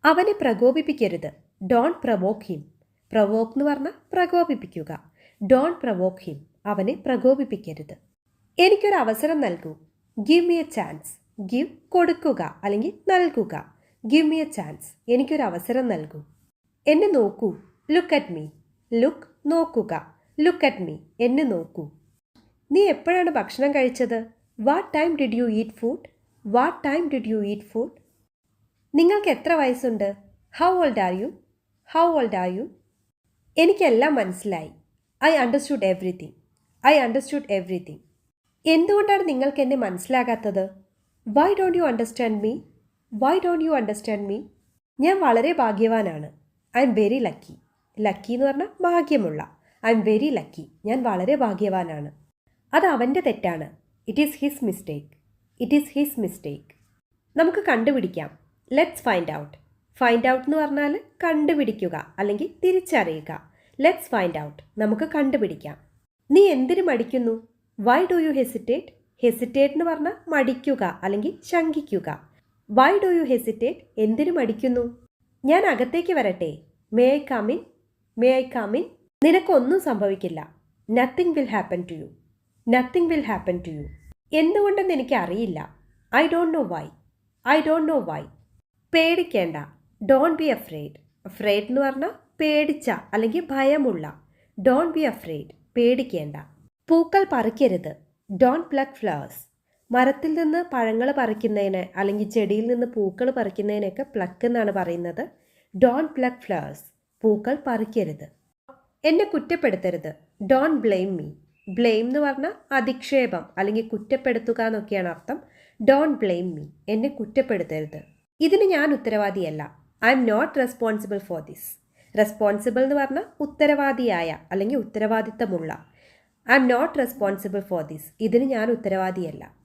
അവനെ പ്രകോപിപ്പിക്കരുത്. Don't provoke him. പ്രവോക്ക് എന്ന് പറഞ്ഞാൽ പ്രകോപിപ്പിക്കുക. Don't provoke him. അവനെ പ്രകോപിപ്പിക്കരുത്. എനിക്കൊരു അവസരം നൽകൂ. Give me A chance. Give കൊടുക്കുക അല്ലെങ്കിൽ നൽകുക. Give me A chance. എനിക്കൊരു അവസരം നൽകൂ. എന്നെ നോക്കൂ. Look at me. ലുക്ക് നോക്കുക. Look at me. എന്നെ നോക്കൂ. നീ എപ്പോഴാണ് ഭക്ഷണം കഴിച്ചത്? What time did you eat food? What time did you eat food? നിങ്ങൾക്ക് എത്ര വയസ്സുണ്ട്? How old are you? How old are you? എനിക്കെല്ലാം മനസ്സിലായി. I understood everything. I understood everything. എന്തുകൊണ്ടാണ് നിങ്ങൾക്ക് എന്നെ മനസ്സിലാകാത്തത്? Y don't you understand me? Why don't you understand me? ഞാൻ വളരെ ഭാഗ്യവാനാണ്. I am very lucky. Lucky എന്ന് പറഞ്ഞാൽ ഭാഗ്യമുള്ള. I am very lucky. ഞാൻ വളരെ ഭാഗ്യവാനാണ്. അത് അവൻ്റെ തെറ്റാണ്. It is his mistake. It is his mistake. നമുക്ക് കണ്ടുപിടിക്കാം. Let's find out. Find out എന്ന് പറഞ്ഞാൽ കണ്ടുപിടിക്കുക അല്ലെങ്കിൽ തിരിച്ചറിയുക. Let's find out. നമുക്ക് കണ്ടുപിടിക്കാം. നീ എന്തിനു മടിക്കുന്നു? Why do you hesitate? Hesitate എന്ന് പറഞ്ഞാൽ മടിക്കുക അല്ലെങ്കിൽ ശങ്കിക്കുക. Y do you hesitate? എന്തിനു മടിക്കുന്നു? ഞാൻ അകത്തേക്ക് വരട്ടെ? May I come in? May I come in? നിനക്കൊന്നും സംഭവിക്കില്ല. Nothing will happen to you. Nothing will happen to you. എന്തുകൊണ്ടെന്ന് എനിക്ക് അറിയില്ല. I don't know why. I don't know why. പേടിക്കേണ്ട. Don't be afraid. അഫ്രൈഡ് എന്ന് പറഞ്ഞാൽ പേടിച്ച അല്ലെങ്കിൽ ഭയമുള്ള. Don't be afraid. പേടിക്കേണ്ട. പൂക്കൾ പറിക്കരുത്. Don't pluck flowers. മരത്തിൽ നിന്ന് പഴങ്ങൾ പറിക്കുന്നതിന് അല്ലെങ്കിൽ ചെടിയിൽ നിന്ന് പൂക്കൾ പറിക്കുന്നതിനൊക്കെ പ്ലക്ക് എന്നാണ് പറയുന്നത്. Don't pluck flowers. പൂക്കൾ പറിക്കരുത്. എന്നെ കുറ്റപ്പെടുത്തരുത്. Don't blame me. ബ്ലെയിം എന്ന് പറഞ്ഞാൽ അധിക്ഷേപം അല്ലെങ്കിൽ കുറ്റപ്പെടുത്തുക എന്നൊക്കെയാണ് അർത്ഥം. Don't blame me. എന്നെ കുറ്റപ്പെടുത്തരുത്. ഇതിന് ഞാൻ ഉത്തരവാദിയല്ല. I M not responsible for this. Responsible എന്ന് പറഞ്ഞാൽ ഉത്തരവാദിയായ അല്ലെങ്കിൽ ഉത്തരവാദിത്തമുള്ള. I M not responsible for this. ഇതിന് ഞാൻ ഉത്തരവാദിയല്ല.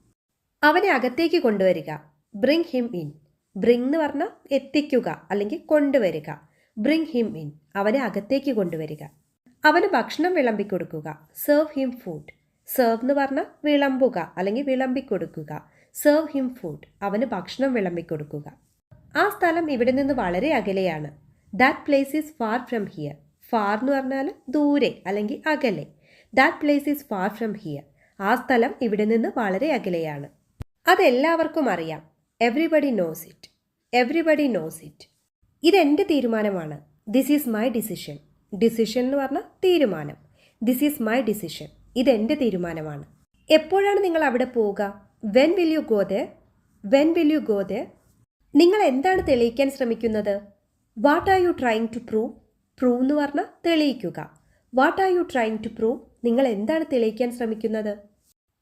അവനെ അകത്തേക്ക് കൊണ്ടുവരിക. Bring him in. ബ്രിങ് എന്ന് പറഞ്ഞാൽ എത്തിക്കുക അല്ലെങ്കിൽ കൊണ്ടുവരിക. Bring him in. അവനെ അകത്തേക്ക് കൊണ്ടുവരിക. അവന് ഭക്ഷണം വിളമ്പിക്കൊടുക്കുക. Serve him food. സെർവ് എന്ന് പറഞ്ഞാൽ വിളമ്പുക അല്ലെങ്കിൽ വിളമ്പിക്കൊടുക്കുക. Serve him food. അവന് ഭക്ഷണം വിളമ്പിക്കൊടുക്കുക. ആ സ്ഥലം ഇവിടെ നിന്ന് വളരെ അകലെയാണ്. That place is far from here. Far എന്ന് പറഞ്ഞാൽ ദൂരെ അല്ലെങ്കിൽ അകലെ. That place is far from here. ആ സ്ഥലം ഇവിടെ നിന്ന് വളരെ അകലെയാണ്. അതെല്ലാവർക്കും അറിയാം. Everybody knows it. Everybody knows it. ഇതെൻ്റെ തീരുമാനമാണ്. This is my decision. Decision എന്ന് പറഞ്ഞാൽ തീരുമാനം. This is my decision. ഇതെൻ്റെ തീരുമാനമാണ്. എപ്പോഴാണ് നിങ്ങൾ അവിടെ പോവുക? When will you go there? When will you go there? നിങ്ങൾ എന്താണ് തെളിയിക്കാൻ ശ്രമിക്കുന്നത്? What are you trying to prove? Prove എന്ന് പറഞ്ഞാൽ തെളിയിക്കുക. What are you trying to prove? നിങ്ങൾ എന്താണ് തെളിയിക്കാൻ ശ്രമിക്കുന്നത്?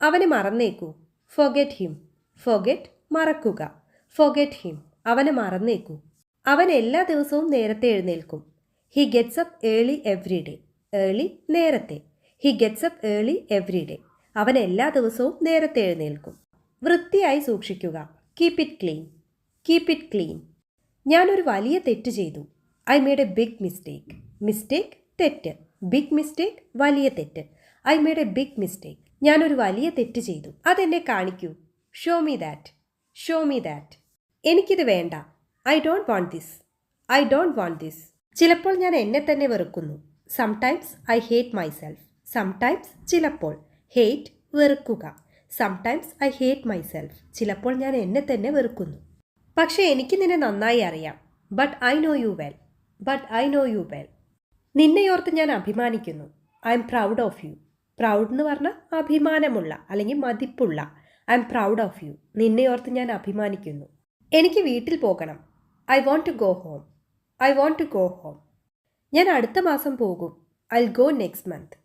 അവനെ മറന്നേക്കൂ. Forget him. ഫൊഗെറ്റ് മറക്കുക. Forget him. അവനെ മറന്നേക്കൂ. അവൻ എല്ലാ ദിവസവും നേരത്തെ എഴുന്നേൽക്കും. He gets up early every day. Early നേരത്തെ. He gets up early every day. അവൻ എല്ലാ ദിവസവും നേരത്തെ എഴുന്നേൽക്കും. വൃത്തിയായി സൂക്ഷിക്കുക. Keep it clean. Keep it clean. ഞാനൊരു വലിയ തെറ്റ് ചെയ്തു. I made a big mistake. Mistake തെറ്റ്. ബിഗ് മിസ്റ്റേക്ക് വലിയ തെറ്റ്. I made a big mistake. ഞാനൊരു വലിയ തെറ്റ് ചെയ്തു. അതെന്നെ കാണിക്കൂ. Show me that. Show me that. എനിക്കിത് വേണ്ട. I don't want this. I don't want this. ചിലപ്പോൾ ഞാൻ എന്നെ തന്നെ വെറുക്കുന്നു. Sometimes I hate myself. Sometimes ചിലപ്പോൾ. ഹേറ്റ് വെറുക്കുക. Sometimes I hate myself. ചിലപ്പോൾ ഞാൻ എന്നെ തന്നെ വെറുക്കുന്നു. പക്ഷേ എനിക്ക് നിന്നെ നന്നായി അറിയാം. But I know you well. But I know you well. നിന്നെയോർത്ത് ഞാൻ അഭിമാനിക്കുന്നു. I am proud of you. Proud എന്ന് പറഞ്ഞാൽ അഭിമാനമുള്ള അല്ലെങ്കിൽ മതിപ്പുള്ള. I am proud of you. നിന്നെയോർത്ത് ഞാൻ അഭിമാനിക്കുന്നു. എനിക്ക് വീട്ടിൽ പോകണം. I want to go home. I want to go home. ഞാൻ അടുത്ത മാസം പോകും. I'll go next month.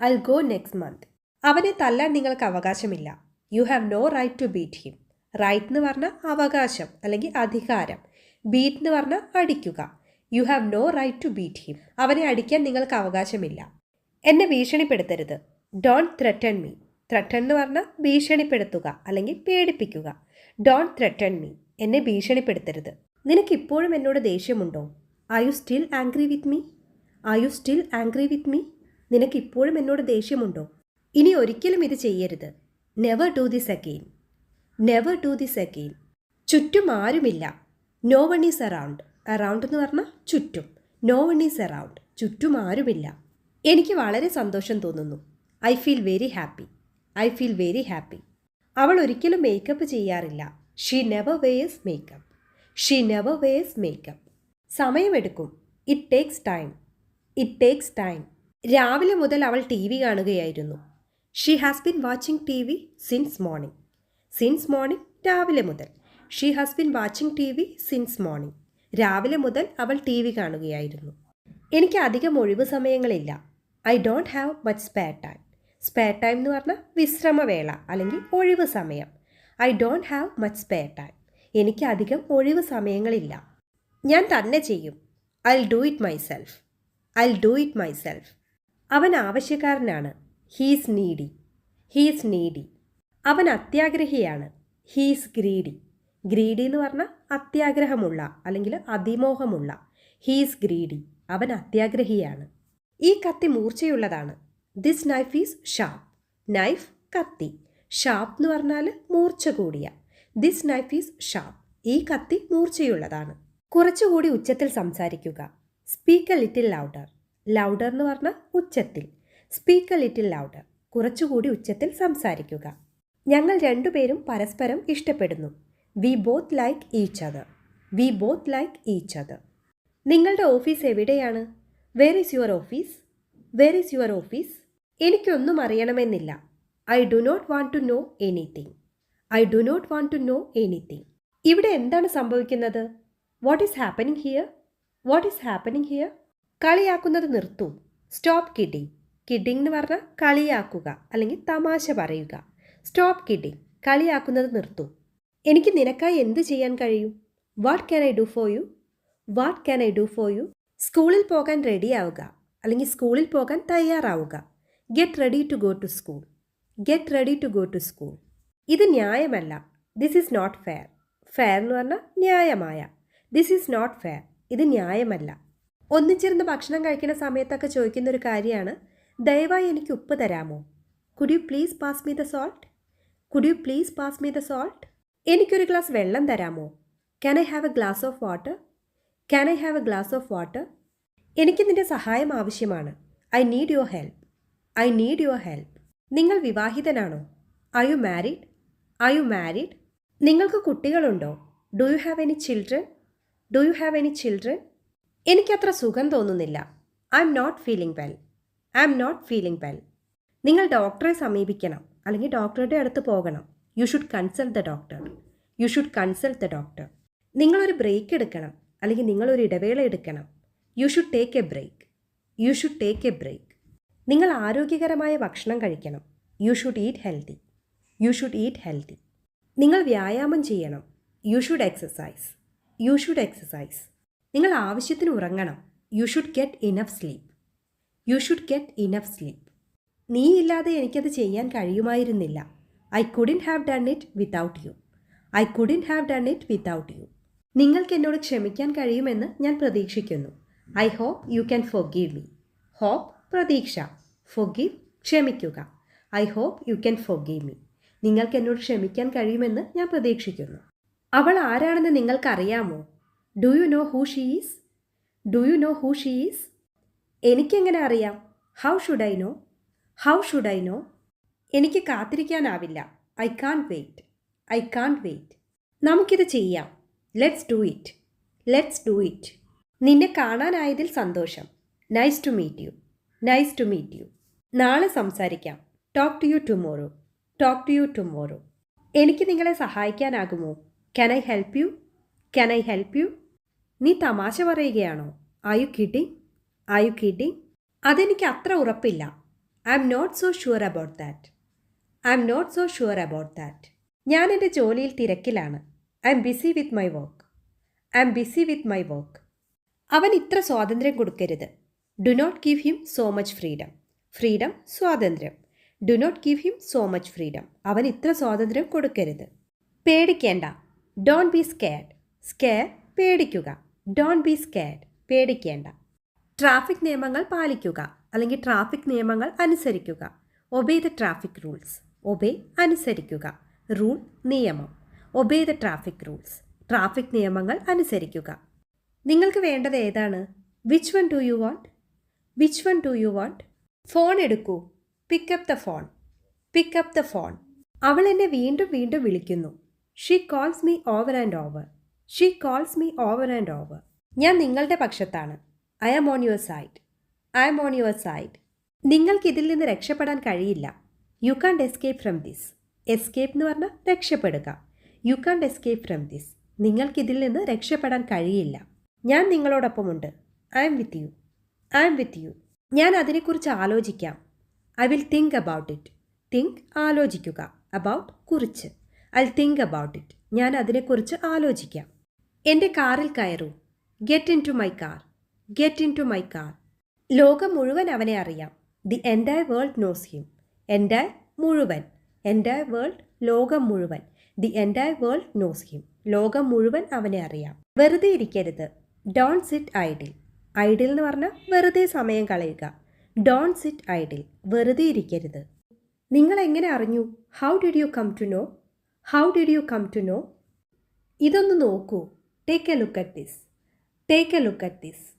I'll go next month. അവനെ തല്ലാൻ നിങ്ങൾക്ക് അവകാശമില്ല. You have no right to beat him. Right എന്ന് പറഞ്ഞാൽ അവകാശം അല്ലെങ്കിൽ അധികാരം. ബീറ്റ് എന്ന് പറഞ്ഞാൽ അടിക്കുക. You have no right to beat him. അവനെ അടിക്കാൻ നിങ്ങൾക്ക് അവകാശമില്ല. എന്നെ ഭീഷണിപ്പെടുത്തരുത്. Don't ത്രെറ്റൺ me. ത്രെറ്റൺ എന്ന് പറഞ്ഞാൽ ഭീഷണിപ്പെടുത്തുക അല്ലെങ്കിൽ പേടിപ്പിക്കുക. Don't ത്രെറ്റൺ me. എന്നെ ഭീഷണിപ്പെടുത്തരുത്. നിനക്കിപ്പോഴും എന്നോട് ദേഷ്യമുണ്ടോ? Are you still angry with me? Are you still angry with me? നിനക്കിപ്പോഴും എന്നോട് ദേഷ്യമുണ്ടോ? ഇനി ഒരിക്കലും ഇത് ചെയ്യരുത്. Never do this again. Never do this again. ചുറ്റും ആരുമില്ല. No one is around. Around എന്ന് പറഞ്ഞാൽ ചുറ്റും. No one is around. ചുറ്റും ആരുമില്ല. എനിക്ക് വളരെ സന്തോഷം തോന്നുന്നു. I feel very happy. I feel very happy. അവൾ ഒരിക്കലും മേക്കപ്പ് ചെയ്യാറില്ല. She never wears makeup. She never wears makeup. സമയമെടുക്കും. It takes time. It takes time. രാവിലെ മുതൽ അവൾ ടി വി കാണുകയായിരുന്നു. She has been watching T V since morning. Since morning രാവിലെ മുതൽ. She has been watching T V since morning. രാവിലെ മുതൽ അവൾ ടി വി കാണുകയായിരുന്നു. എനിക്ക് അധികം ഒഴിവ് സമയങ്ങളില്ല. I don't have much spare time. Spare time എന്ന് പറഞ്ഞാൽ വിശ്രമവേള അല്ലെങ്കിൽ ഒഴിവ് സമയം. I don't have much spare time. എനിക്ക് അധികം ഒഴിവ് സമയങ്ങളില്ല. ഞാൻ തന്നെ ചെയ്യും. I'll do it myself. I'll do it myself. അവൻ ആവശ്യക്കാരനാണ്. He's needy. He's needy. അവൻ അത്യാഗ്രഹിയാണ്. He's greedy. ഗ്രീഡി എന്ന് പറഞ്ഞാൽ അത്യാഗ്രഹമുള്ള അല്ലെങ്കിൽ അതിമോഹമുള്ള. He's greedy. അവൻ അത്യാഗ്രഹിയാണ്. ഈ കത്തി മൂർച്ചയുള്ളതാണ്. This knife is sharp. Knife കത്തി. ഷാർപ്പ് എന്ന് പറഞ്ഞാൽ മൂർച്ച കൂടിയ. This knife is sharp. ഈ കത്തി മൂർച്ചയുള്ളതാണ്. കുറച്ചുകൂടി ഉച്ചത്തിൽ സംസാരിക്കുക. Speak a little louder. Louder എന്ന് പറഞ്ഞാൽ ഉച്ചത്തിൽ. Speak a little louder. കുറച്ചുകൂടി ഉച്ചത്തിൽ സംസാരിക്കുക. ഞങ്ങൾ രണ്ടുപേരും പരസ്പരം ഇഷ്ടപ്പെടുന്നു. We both like each other. We both like each other. നിങ്ങളുടെ ഓഫീസ് എവിടെയാണ്? Where is your office? Where is your office? എനിക്കൊന്നും അറിയണമെന്നില്ല. I do not want to know anything. I do not want to know anything. ഇവിടെ എന്താണ് സംഭവിക്കുന്നത്? What is happening here? What is happening here? കളിയാക്കുന്നത് നിർത്തൂ. Stop kidding. കിഡിങ് എന്ന് പറഞ്ഞാൽ കളിയാക്കുക അല്ലെങ്കിൽ തമാശ പറയുക. Stop kidding. കളിയാക്കുന്നത് നിർത്തൂ. എനിക്ക് നിനക്കായി എന്ത് ചെയ്യാൻ കഴിയും? What can I do for you? What can I do for you? സ്കൂളിൽ പോകാൻ റെഡിയാവുക അല്ലെങ്കിൽ സ്കൂളിൽ പോകാൻ തയ്യാറാവുക. Get ready to go to school. Get ready to go to school. ഇത് ന്യായമല്ല. This is not fair. Fair എന്ന് പറഞ്ഞാൽ ന്യായമായ. This is not fair. ഇത് ന്യായമല്ല. ഒന്നിച്ചിരുന്ന് ഭക്ഷണം കഴിക്കുന്ന സമയത്തൊക്കെ ചോദിക്കുന്ന ഒരു കാര്യമാണ്, ദയവായി എനിക്ക് ഉപ്പ് തരാമോ? Could you please pass me the salt? Could you please pass me the salt? എനിക്കൊരു ഗ്ലാസ് വെള്ളം തരാമോ? Can I have a glass of water? Can I have a glass of water? എനിക്ക് നിന്റെ സഹായം ആവശ്യമാണ്. I need your help. I need your help. നിങ്ങൾ വിവാഹിതനാണോ? Are you married? Are you married? നിങ്ങൾക്ക് കുട്ടികളുണ്ടോ? Do you have any children? Do you have any children? എനിക്കത്ര സുഖം തോന്നുന്നില്ല. I M not feeling well. I M not feeling well. നിങ്ങൾ ഡോക്ടറെ സമീപിക്കണം അല്ലെങ്കിൽ ഡോക്ടറുടെ അടുത്ത് പോകണം. You should consult the doctor. You should consult the doctor. നിങ്ങളൊരു ബ്രേക്ക് എടുക്കണം അല്ലെങ്കിൽ നിങ്ങളൊരു ഇടവേള എടുക്കണം. You should take a break. You should take a break. നിങ്ങൾ ആരോഗ്യകരമായ ഭക്ഷണം കഴിക്കണം. You should eat healthy. You should eat healthy. നിങ്ങൾ വ്യായാമം ചെയ്യണം. You should exercise. You should exercise. നിങ്ങൾ ആവശ്യത്തിന് ഉറങ്ങണം. U should get enough sleep. You should get enough sleep. നീ ഇല്ലാതെ എനിക്കത് ചെയ്യാൻ കഴിയുമായിരുന്നില്ല. I couldn't have done it without you. I couldn't have done it without you. നിങ്ങൾക്ക് എന്നോട് ക്ഷമിക്കാൻ കഴിയുമെന്ന് ഞാൻ പ്രതീക്ഷിക്കുന്നു. I hope you can forgive me. Hope പ്രതീക്ഷ. ഫോർഗീവ് ക്ഷമിക്കുക. I hope you can forgive me. നിങ്ങൾക്ക് എന്നോട് ക്ഷമിക്കാൻ കഴിയുമെന്ന് ഞാൻ പ്രതീക്ഷിക്കുന്നു. അവൾ ആരാണെന്ന് നിങ്ങൾക്കറിയാമോ? Do you know who she is? Do you know who she is? എനിക്കെങ്ങനെ അറിയാം? How should I know? How should I know? എനിക്ക് കാത്തിരിക്കാനാവില്ല. I can't wait. I can't wait. നമുക്കിത് ചെയ്യാം. Let's do it. Let's do it. നിന്നെ കാണാനായതിൽ സന്തോഷം. Nice to meet you. Nice to meet you. നാളെ സംസാരിക്കാം. Talk to you tomorrow. Talk to you tomorrow. എനിക്ക് നിങ്ങളെ സഹായിക്കാനാകുമോ? Can I help you? Can I help you? നീ തമാശ പറയുകയാണോ? Are you kidding? Are you kidding? അതെനിക്ക് അത്ര ഉറപ്പില്ല. I M not so sure about that. I M not so sure about that. ഞാൻ എൻ്റെ ജോലിയിൽ തിരക്കിലാണ്. I am busy with my work. I am busy with my work. അവൻ ഇത്ര സ്വാതന്ത്ര്യം കൊടുക്കരുത്. Do not give him so much freedom. Freedom സ്വാതന്ത്ര്യം. Do not give him so much freedom. അവൻ ഇത്ര സ്വാതന്ത്ര്യം കൊടുക്കരുത്. പേടിക്കേണ്ട. Don't be scared. സ്കെയർ പേടിക്കുക. ഡോണ്ട് ബി സ്കെയർഡ് പേടിക്കേണ്ട. ട്രാഫിക് നിയമങ്ങൾ പാലിക്കുക അല്ലെങ്കിൽ ട്രാഫിക് നിയമങ്ങൾ അനുസരിക്കുക. Obey the traffic rules. Obey അനുസരിക്കുക. റൂൾ നിയമം. Obey the traffic rules. Traffic നിയമങ്ങൾ അനുസരിക്കുക. നിങ്ങൾക്ക് വേണ്ടത് ഏതാണ്? Which one do you want? Which one do you want? Phone എടുക്കൂ. Pick up the phone. Pick up the phone. അവൾ എന്നെ വീണ്ടും വീണ്ടും വിളിക്കുന്നു. She calls me over and over. She calls me over and over. ഞാൻ നിങ്ങളുടെ പക്ഷത്താണ്. I am on your side. I am on your side. നിങ്ങൾക്ക് ഇതിൽ നിന്ന് രക്ഷപ്പെടാൻ കഴിയില്ല. You can't escape from this. Escape എന്ന് പറഞ്ഞാൽ രക്ഷപ്പെടുക. You can't escape from this. നിങ്ങൾക്കിതിൽ നിന്ന് രക്ഷപ്പെടാൻ കഴിയില്ല. ഞാൻ നിങ്ങളോടൊപ്പമുണ്ട്. I am with you. I am with you. ഞാൻ അതിനെക്കുറിച്ച് ആലോചിക്കാം. I will think about it. Think ആലോചിക്കുക. അബൌട്ട് കുറിച്ച്. I will think about it. ഞാൻ അതിനെക്കുറിച്ച് ആലോചിക്കാം. എൻ്റെ കാറിൽ കയറൂ. Get into my car. Get into my car. ലോകം മുഴുവൻ അവനെ അറിയാം. The entire world knows him. Entire മുഴുവൻ. എൻറ്റയർ വേൾഡ് ലോകം മുഴുവൻ. The entire world knows him. ലോകം മുഴുവൻ അവനെ അറിയാം. വെറുതെ ഇരിക്കരുത്. Don't sit idle. ഐഡിൽ എന്ന് പറഞ്ഞാൽ വെറുതെ സമയം കളയുക. ഡോണ്ട് സിറ്റ് ഐഡിൽ, വെറുതെ ഇരിക്കരുത്. നിങ്ങൾ എങ്ങനെ അറിഞ്ഞു? How did you come to know? How did you come to know? ഇതൊന്ന് നോക്കൂ. Take a look at this. Take a look at this.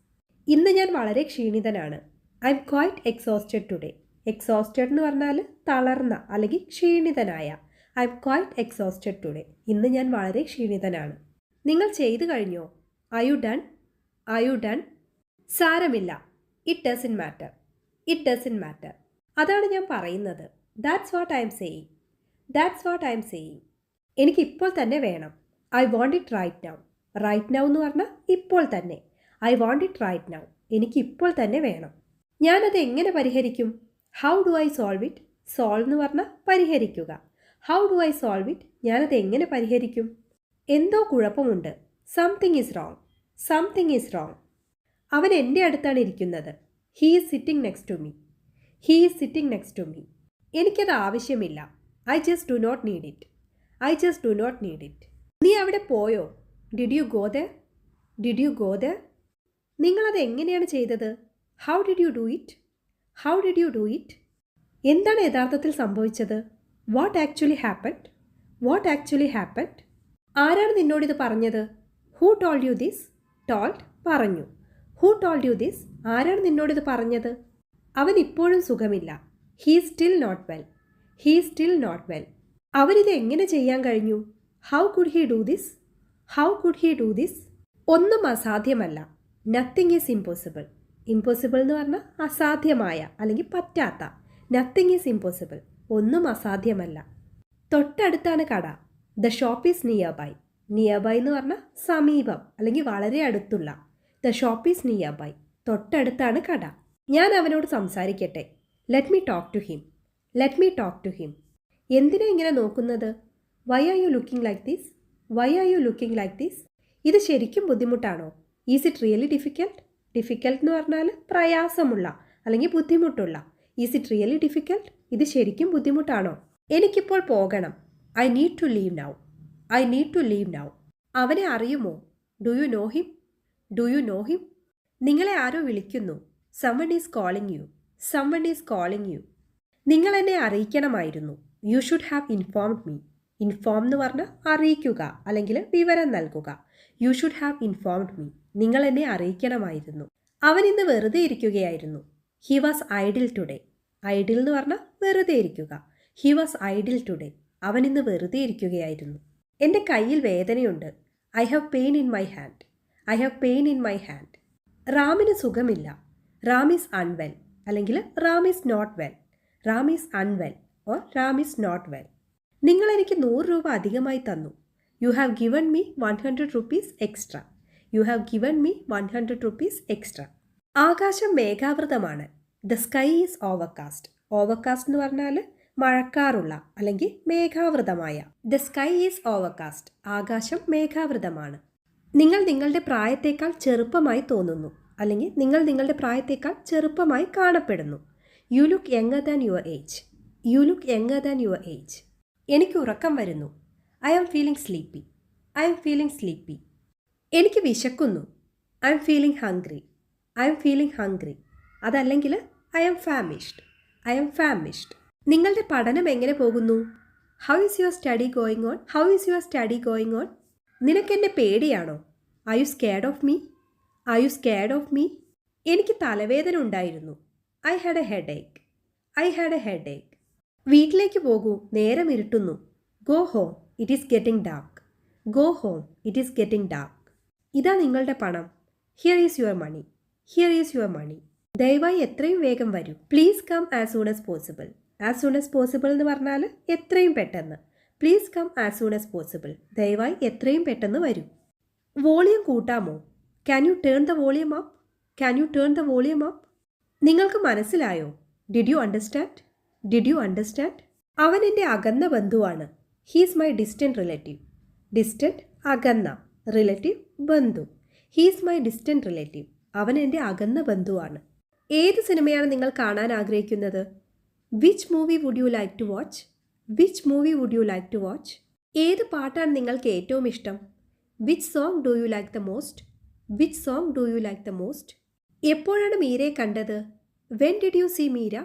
ഇന്ന് ഞാൻ വളരെ ക്ഷീണിതനാണ്. I am quite exhausted today. Exhausted എന്ന് പറഞ്ഞാൽ തളർന്ന അല്ലെങ്കിൽ ക്ഷീണിതനായ. I am quite exhausted today. ഇന്ന് ഞാൻ വളരെ ക്ഷീണിതനാണ്. നിങ്ങൾ ചെയ്തു കഴിഞ്ഞോ? Are you done? Are you done? സാരമില്ല. It doesn't matter. It doesn't matter. അതാണ് ഞാൻ പറയുന്നത്. That's what I'm saying. That's what I'm saying. എനിക്കിപ്പോൾ തന്നെ വേണം. I want it right now. Right now എന്ന് പറഞ്ഞാൽ ഇപ്പോൾ തന്നെ. I want it right now. എനിക്ക് ഇപ്പോൾ തന്നെ വേണം. ഞാനത് എങ്ങനെ പരിഹരിക്കും? How do I solve it? Solve എന്ന് പറഞ്ഞാൽ പരിഹരിക്കുക. How do I solve it? ഞാനത് എങ്ങനെ പരിഹരിക്കും? എന്തോ കുഴപ്പമുണ്ട്. Something is wrong. Something is wrong. അവൻ എൻ്റെ അടുത്താണ് ഇരിക്കുന്നത്. He is sitting next to me. He is sitting next to me. എനിക്കത് ആവശ്യമില്ല. I just do not need it. I just do not need it. നീ അവിടെ പോയോ? Did you go there? Did you go there? നിങ്ങളത് എങ്ങനെയാണ് ചെയ്തത്? How did you do it? How did you do it? എന്താണ് യഥാർത്ഥത്തിൽ സംഭവിച്ചത്? What actually happened? What actually happened? ആരാണ് നിന്നോടിത് പറഞ്ഞത്? Who told you this? Told പറഞ്ഞു. Who told you this? ആരാണ് നിന്നോടിത് പറഞ്ഞത്? അവൻ ഇപ്പോഴും സുഖമില്ല. He still not well. He still not well. അവനിത് എങ്ങനെ ചെയ്യാൻ കഴിഞ്ഞു? How could he do this? How could he do this? ഒന്നും അസാധ്യമല്ല. Nothing is impossible. ഇമ്പോസിബിൾ എന്ന് പറഞ്ഞാൽ അസാധ്യമായ അല്ലെങ്കിൽ പറ്റാത്ത. Nothing is impossible. ഒന്നും അസാധ്യമല്ല. തൊട്ടടുത്താണ് കട. The shop is nearby. Nearby എന്ന് പറഞ്ഞാൽ സമീപം അല്ലെങ്കിൽ വളരെ അടുത്തുള്ള. The shop is nearby. തൊട്ടടുത്താണ് കട. ഞാൻ അവനോട് സംസാരിക്കട്ടെ. Let me talk to him. Let me talk to him. എന്തിനാ ഇങ്ങനെ നോക്കുന്നത്? Why are you looking like this? Why are you looking like this? ഇത് ശരിക്കും ബുദ്ധിമുട്ടാണോ? Is it really difficult? Difficult എന്ന് പറഞ്ഞാൽ പ്രയാസമുള്ള അല്ലെങ്കിൽ ബുദ്ധിമുട്ടുള്ള. Is it really difficult? ഇത് ശരിക്കും ബുദ്ധിമുട്ടാണോ? എനിക്കിപ്പോൾ പോകണം. I need to leave now. I need to leave now. അവനെ അറിയുമോ? Do you know him? Do you know him? നിങ്ങളെ ആരോ വിളിക്കുന്നു. Someone is calling U. Someone is calling you. നിങ്ങൾ എന്നെ അറിയിക്കണമായിരുന്നു. You should have informed me. Inform എന്ന് പറഞ്ഞാൽ അറിയിക്കുക അല്ലെങ്കിൽ വിവരം നൽകുക. You should have informed me. നിങ്ങൾ എന്നെ അറിയിക്കണമായിരുന്നു. അവൻ ഇന്ന് വെറുതെ ഇരിക്കുകയായിരുന്നു. He was idle today. Idle എന്ന് പറഞ്ഞാൽ വെറുതെ ഇരിക്കുക. He was idle today. അവൻ ഇന്ന് വെറുതെ ഇരിക്കുകയായിരുന്നു. എൻ്റെ കയ്യിൽ വേദനയുണ്ട്. I have pain in my hand. I have pain in my hand. റാമിന് സുഖമില്ല. റാം ഈസ് അൺവെൽ അല്ലെങ്കിൽ Ram is not well. Ram is unwell or Ram is not well. നിങ്ങൾ എനിക്ക് 100 രൂപ അധികമായി തന്നു. You have given me 100 rupees extra. You have given me 100 rupees extra. ആകാശം മേഘാവൃതമാണ്. The sky is overcast. Overcast എന്ന് പറഞ്ഞാൽ മഴക്കാറുള്ള അല്ലെങ്കിൽ മേഘാവൃതമായ. The sky is overcast. ആകാശം മേഘാവൃതമാണ്. നിങ്ങൾ നിങ്ങളുടെ പ്രായത്തേക്കാൾ ചെറുപ്പമായി തോന്നുന്നു അല്ലെങ്കിൽ നിങ്ങൾ നിങ്ങളുടെ പ്രായത്തേക്കാൾ ചെറുപ്പമായി കാണപ്പെടുന്നു. You look younger than your age. You look younger than your age. എനിക്ക് ഉറക്കം വരുന്നു. I am feeling sleepy. I am feeling sleepy. എനിക്ക് വിശക്കുന്നു. I M feeling hungry. I M feeling hungry. അതല്ലെങ്കിൽ I am famished. I am famished. നിങ്ങളുടെ പഠനം എങ്ങനെ പോകുന്നു? How is your study going on? How is your study going on? നിനക്കെന്നെ പേടിയാണോ? Are you scared of me? Are you scared of me? എനിക്ക് തലവേദന ഉണ്ടായിരുന്നു. I had a headache. I had a headache. വീട്ടിലേക്ക് പോകൂ, നേരം ഇരുട്ടുന്നു. Go home, it is getting dark. Go home, it is getting dark. ഇതാ നിങ്ങളുടെ പണം. Here is your money. Here is your money. ദയവായി എത്രയും വേഗം വരൂ. Please come as soon as possible. As soon as possible എന്ന് പറഞ്ഞാൽ എത്രയും പെട്ടെന്ന്. Please come as soon as possible. ദയവായി എത്രയും പെട്ടെന്ന് വരൂ. വോളിയം കൂട്ടാമോ? Can you turn the volume up? Can you turn the volume up? നിങ്ങൾക്ക് മനസ്സിലായോ? Did you understand? Did you understand? അവൻ എൻ്റെ അകന്ന ബന്ധുവാണ്. He's my distant relative. Distant അകന്ന, റിലേറ്റീവ് ബന്ധു. He's my distant relative. അവൻ എൻ്റെ അകന്ന ബന്ധുവാണ്. ഏത് സിനിമയാണ് നിങ്ങൾ കാണാൻ ആഗ്രഹിക്കുന്നത്? Which movie would you like to watch? Which movie would you like to watch? ഏത് പാട്ടാണ് നിങ്ങൾക്ക് ഏറ്റവും ഇഷ്ടം? Which song do you like the most? Which song do you like the most? എപ്പോഴാണ് മീരയെ കണ്ടത്? When did you see Meera?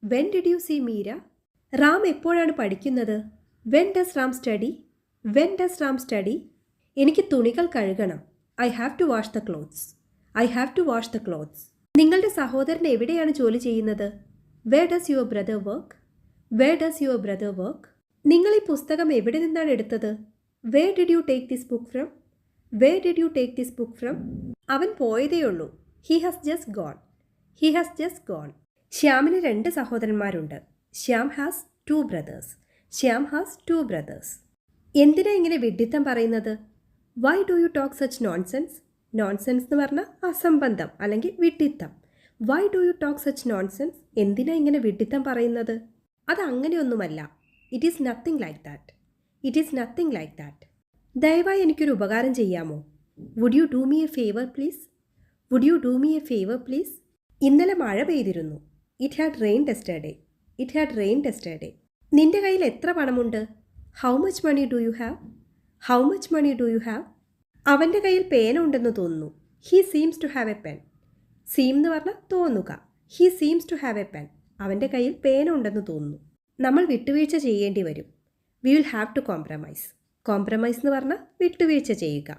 When did you see Meera? Ram എപ്പോഴാണ് പഠിക്കുന്നത്? When does Ram study? When does Ram study? എനിക്ക് തുണികൾ കഴുകണം. I have to wash the clothes. I have to wash the clothes. നിങ്ങളുടെ സഹോദരൻ എവിടെയാണ് ജോലി ചെയ്യുന്നത്? Where does your brother work? Where does your brother work? നിങ്ങൾ ഈ പുസ്തകം എവിടെ നിന്നാണ് എടുത്തത്? Where did you take this book from? Where did you take this book from? അവൻ പോയതേയുള്ളൂ. He has just gone. He has just gone. ശ്യാമിന് 2 സഹോദരന്മാരുണ്ട്. Shyam has 2 brothers. Shyam has 2 brothers. എന്തിനാ ഇങ്ങനെ വിഡ്ഢിത്തം പറയുന്നത്? Why do you talk such nonsense? Nonsense എന്ന് പറഞ്ഞാൽ അസംബന്ധം അല്ലെങ്കിൽ വിഡ്ഢിത്തം. Why do you talk such nonsense? എന്തിനാ ഇങ്ങനെ വിഡ്ഢിത്തം പറയുന്നത്? അത് അങ്ങനെയൊന്നുമല്ല. It is nothing like that. It is nothing like that. ദയവായി എനിക്കൊരു ഉപകാരം ചെയ്യാമോ? Would you do me a favour please? Would you do me a favour please? ഇന്നലെ മഴ പെയ്തിരുന്നു. It had rained yesterday. It had rained yesterday. നിന്റെ കയ്യിൽ എത്ര പണമുണ്ട്? How much money do you have? How much money do you have? അവൻ്റെ കയ്യിൽ പേന ഉണ്ടെന്ന് തോന്നുന്നു. He seems to have a pen. Seem എന്ന് പറഞ്ഞാൽ തോന്നുക. He seems to have a pen. അവൻ്റെ കയ്യിൽ പേന ഉണ്ടെന്ന് തോന്നുന്നു. നമ്മൾ വിട്ടുവീഴ്ച ചെയ്യേണ്ടി വരും. We will have to compromise. Compromise എന്ന് പറഞ്ഞാൽ വിട്ടുവീഴ്ച ചെയ്യുക.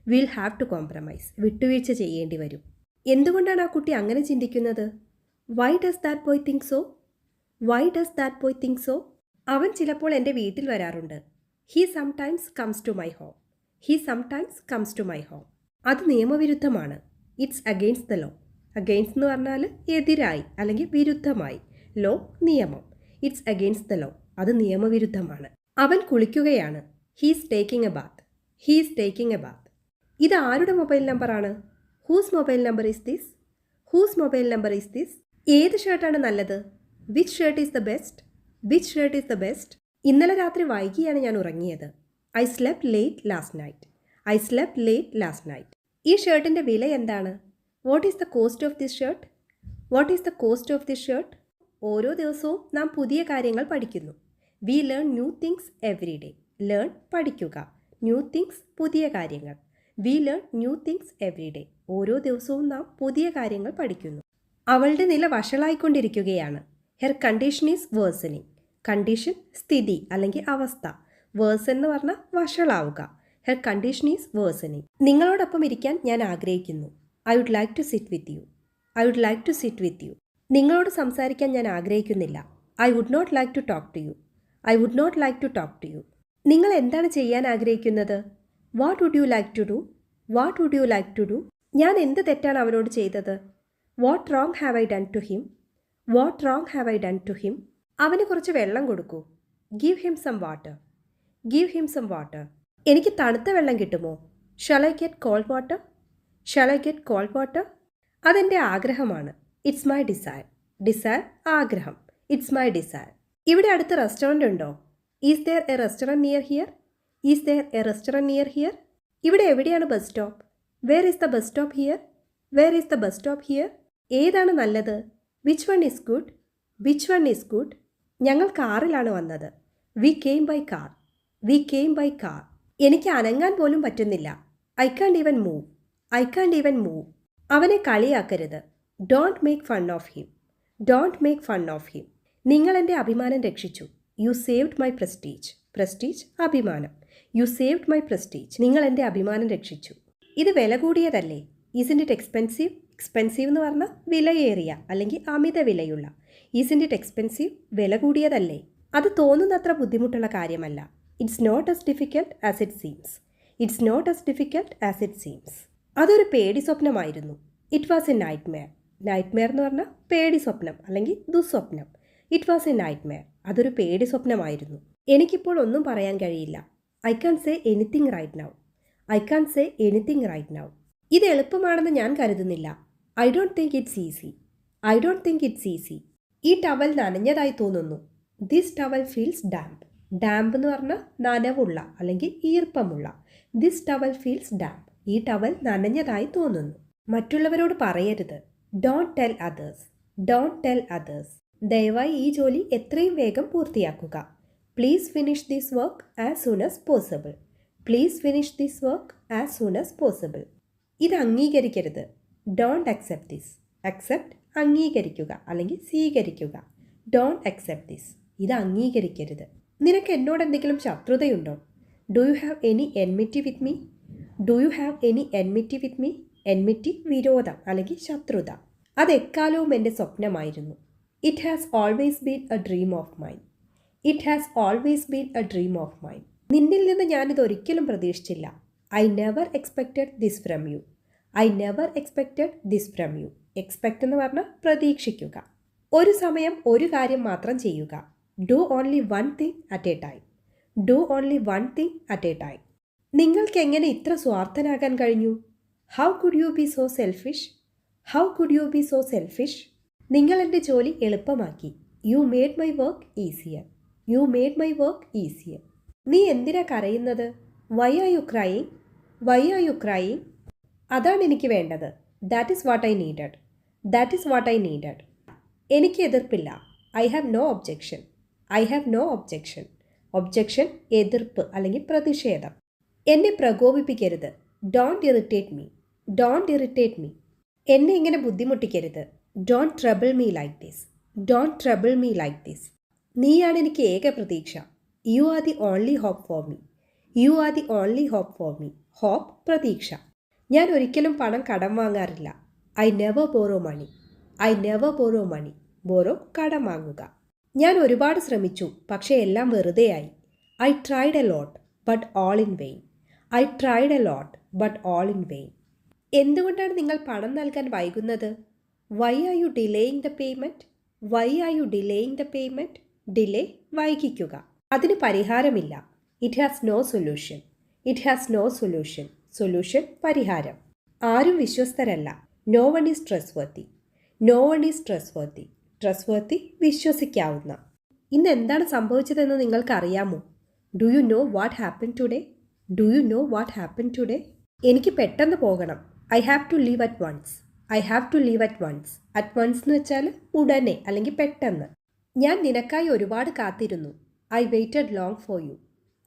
We will have to compromise. വിട്ടുവീഴ്ച ചെയ്യേണ്ടി വരും. എന്തുകൊണ്ടാണ് ആ കുട്ടി അങ്ങനെ ചിന്തിക്കുന്നത്? Why does that boy think so? Why does that boy think so? അവൻ ചിലപ്പോൾ എൻ്റെ വീട്ടിൽ വരാറുണ്ട്. He sometimes comes to my home. He sometimes comes to my home. അത് നിയമവിരുദ്ധമാണ്. It's against the law. Against എന്ന് പറഞ്ഞാൽ എതിരായി അല്ലെങ്കിൽ വിരുദ്ധമായി. ലോ നിയമം. It's against the law. അത് നിയമവിരുദ്ധമാണ്. അവൻ കുളിക്കുകയാണ്. He's taking a bath. He's taking a bath. ഇത് ആരുടെ മൊബൈൽ നമ്പറാണ്? Whose mobile number is this? Whose mobile number is this? ഏത് ഷർട്ടാണ് നല്ലത്? Which shirt is the best? Which shirt is the best? ഇന്നലെ രാത്രി വൈകിയാണ് ഞാൻ ഉറങ്ങിയത്. I slept late last night. I slept late last night. ഈ ഷർട്ടിൻ്റെ വില എന്താണ്? What is the cost of this shirt? What is the cost of this shirt? ഓരോ ദിവസവും നാം പുതിയ കാര്യങ്ങൾ പഠിക്കുന്നു. We learn new things every day. Learn പഠിക്കുക. ന്യൂ തിങ്സ് പുതിയ കാര്യങ്ങൾ. We learn new things every day. ഓരോ ദിവസവും നാം പുതിയ കാര്യങ്ങൾ പഠിക്കുന്നു. അവളുടെ നില വഷളായിക്കൊണ്ടിരിക്കുകയാണ്. Her condition is worsening. Condition സ്ഥിതി അല്ലെങ്കിൽ അവസ്ഥ. വേഴ്സൺ എന്ന് പറഞ്ഞാൽ വഷളാവുക. Her condition is worsening. നിങ്ങളോടൊപ്പം ഇരിക്കാൻ ഞാൻ ആഗ്രഹിക്കുന്നു. I would like to sit with you. I would like to sit with you. നിങ്ങളോട് സംസാരിക്കാൻ ഞാൻ ആഗ്രഹിക്കുന്നില്ല. I would not like to talk to you. I would not like to talk to you. നിങ്ങൾ എന്താണ് ചെയ്യാൻ ആഗ്രഹിക്കുന്നത്? What would you like to do? What would you like to do? ഞാൻ എന്ത് തെറ്റാണ് അവനോട് ചെയ്തത്? What wrong have I done to him? What wrong have I done to him? അവന് കുറച്ച് വെള്ളം കൊടുക്കൂ. Give him some water. Give him some water. എനിക്ക് തണുത്ത വെള്ളം കിട്ടുമോ? Shall I get cold water? Shall I get cold water? അതെൻ്റെ ആഗ്രഹമാണ്. It's my desire. ഡിസയർ ആഗ്രഹം. It's my desire. ഇവിടെ അടുത്ത് റെസ്റ്റോറൻറ്റ് ഉണ്ടോ? Is there a restaurant near here? Is there a restaurant near here? ഇവിടെ എവിടെയാണ് bus stop? Where is the bus stop here? Where is the bus stop here? ഏതാണ് നല്ലത്? Which one is good? Which one is good? ഞങ്ങൾ കാറിലാണ് വന്നത്. We came by car. We came by car. എനിക്ക് അനങ്ങാൻ പോലും പറ്റുന്നില്ല. I can't even move. I can't even move. അവനെ കളിയാക്കരുത്. Don't make fun of him. Don't make fun of him. നിങ്ങൾ എൻ്റെ അഭിമാനം രക്ഷിച്ചു. You saved my prestige. Prestige അഭിമാനം. You saved my prestige. നിങ്ങൾ എൻ്റെ അഭിമാനം രക്ഷിച്ചു. ഇത് വില കൂടിയതല്ലേ? Isn't it expensive? എക്സ്പെൻസീവ് എന്ന് പറഞ്ഞാൽ വിലയേറിയ അല്ലെങ്കിൽ അമിത വിലയുള്ള. Isn't it expensive? വില കൂടിയതല്ലേ? അത് തോന്നുന്നത്ര ബുദ്ധിമുട്ടുള്ള കാര്യമല്ല. It's not as difficult as it seems. It's not as difficult as it seems. അതൊരു പേടി സ്വപ്നമായിരുന്നു. It was a nightmare. Nightmare എന്ന് പറഞ്ഞാൽ പേടി സ്വപ്നം അല്ലെങ്കിൽ ദുസ്വപ്നം. It was a nightmare. അതൊരു പേടി സ്വപ്നമായിരുന്നു. എനിക്കിപ്പോൾ ഒന്നും പറയാൻ കഴിയില്ല. I can say anything right now. I can say anything right now. ഇത് എളുപ്പമാണെന്ന് ഞാൻ കരുതുന്നില്ല. I don't think it's easy. I don't think it's easy. ഈ ടവൽ നനഞ്ഞതായി തോന്നുന്നു. This towel feels damp. Damp എന്ന് പറഞ്ഞാൽ നനവുള്ള അല്ലെങ്കിൽ ഈർപ്പമുള്ള. This towel feels damp. ഈ ടവൽ നനഞ്ഞതായി തോന്നുന്നു. മറ്റുള്ളവരോട് പറയരുത്. Don't tell others. Don't tell others. ദയവായി ഈ ജോലി എത്രയും വേഗം പൂർത്തിയാക്കുക. Please finish this work as soon as possible. Please finish this work as soon as possible. ഇത് അംഗീകരിക്കരുത്. Don't accept this. അക്സെപ്റ്റ് അംഗീകരിക്കുക അല്ലെങ്കിൽ സ്വീകരിക്കുക. Don't accept this. ഇത് അംഗീകരിക്കരുത്. നിനക്ക് എന്നോട് എന്തെങ്കിലും ശത്രുതയുണ്ടോ? Do you have any enmity with me? Do you have any enmity with me? Enmity വിരോധം അല്ലെങ്കിൽ ശത്രുത. അത് എക്കാലവും എൻ്റെ സ്വപ്നമായിരുന്നു. It has always been a dream of mine. It has always been a dream of mine. നിന്നിൽ നിന്ന് ഞാനിതൊരിക്കലും പ്രതീക്ഷിച്ചില്ല. I never expected this from you. I never expected this from you. Expect എന്ന് പറഞ്ഞാൽ പ്രതീക്ഷിക്കുക. ഒരു സമയം ഒരു കാര്യം മാത്രം ചെയ്യുക. Do only one thing at a time. Do only one thing at a time. നിങ്ങൾക്ക് എങ്ങനെ ഇത്ര സ്വാർത്ഥനാകാൻ കഴിഞ്ഞു? How could you be so selfish? How could you be so selfish? നിങ്ങൾ എൻ്റെ ജോലി എളുപ്പമാക്കി. You made my work easier. You made my work easier. നീ എന്തിനാ കരയുന്നത്? Why are you crying? Why are you crying? അതാണ് എനിക്ക് വേണ്ടത്. That is what I needed. That is what I needed. എനിക്ക് എതിർപ്പില്ല. I have no objection. I have no objection. Objection എതിർപ്പ് അല്ലെങ്കിൽ പ്രതിഷേധം. എന്നെ പ്രകോപിപ്പിക്കരുത്. Don't irritate me. Don't irritate me. എന്നെ ഇങ്ങനെ ബുദ്ധിമുട്ടിക്കരുത്. Don't trouble me like this. Don't trouble me like this. നീയാണ് എനിക്ക് ഏക പ്രതീക്ഷ. You are the only hope for me. You are the only hope for me. Hope പ്രതീക്ഷ. ഞാൻ ഒരിക്കലും പണം കടം വാങ്ങാറില്ല. I never borrow money. I never borrow money. Borrow കടം വാങ്ങുക. ഞാൻ ഒരുപാട് ശ്രമിച്ചു, പക്ഷേ എല്ലാം വെറുതെയായി. I tried a lot but all in vain. I tried a lot but all in vain. എന്തുകൊണ്ടാണ് നിങ്ങൾ പണം നൽകാൻ വൈകുന്നത്? Why are you delaying the payment? Why are you delaying the payment? Delay വൈകിക്കുക. അതിന് പരിഹാരമില്ല. It has no solution. It has no solution. Solution പരിഹാരം. ആരും വിശ്വസ്തരല്ല. No one is trustworthy. No one is trustworthy. Trustworthy വിശ്വസിക്കാവുന്ന. ഇന്ന് എന്താണ് സംഭവിച്ചതെന്ന് നിങ്ങൾക്കറിയാമോ? Do you know what happen today? Do you know what happen today? എനിക്ക് പെട്ടെന്ന് പോകണം. I have to leave at once. I have to leave at once. At once എന്ന് വെച്ചാൽ ഉടനെ അല്ലെങ്കിൽ പെട്ടെന്ന്. ഞാൻ നിനക്കായി ഒരുപാട് കാത്തിരുന്നു. I waited long for you.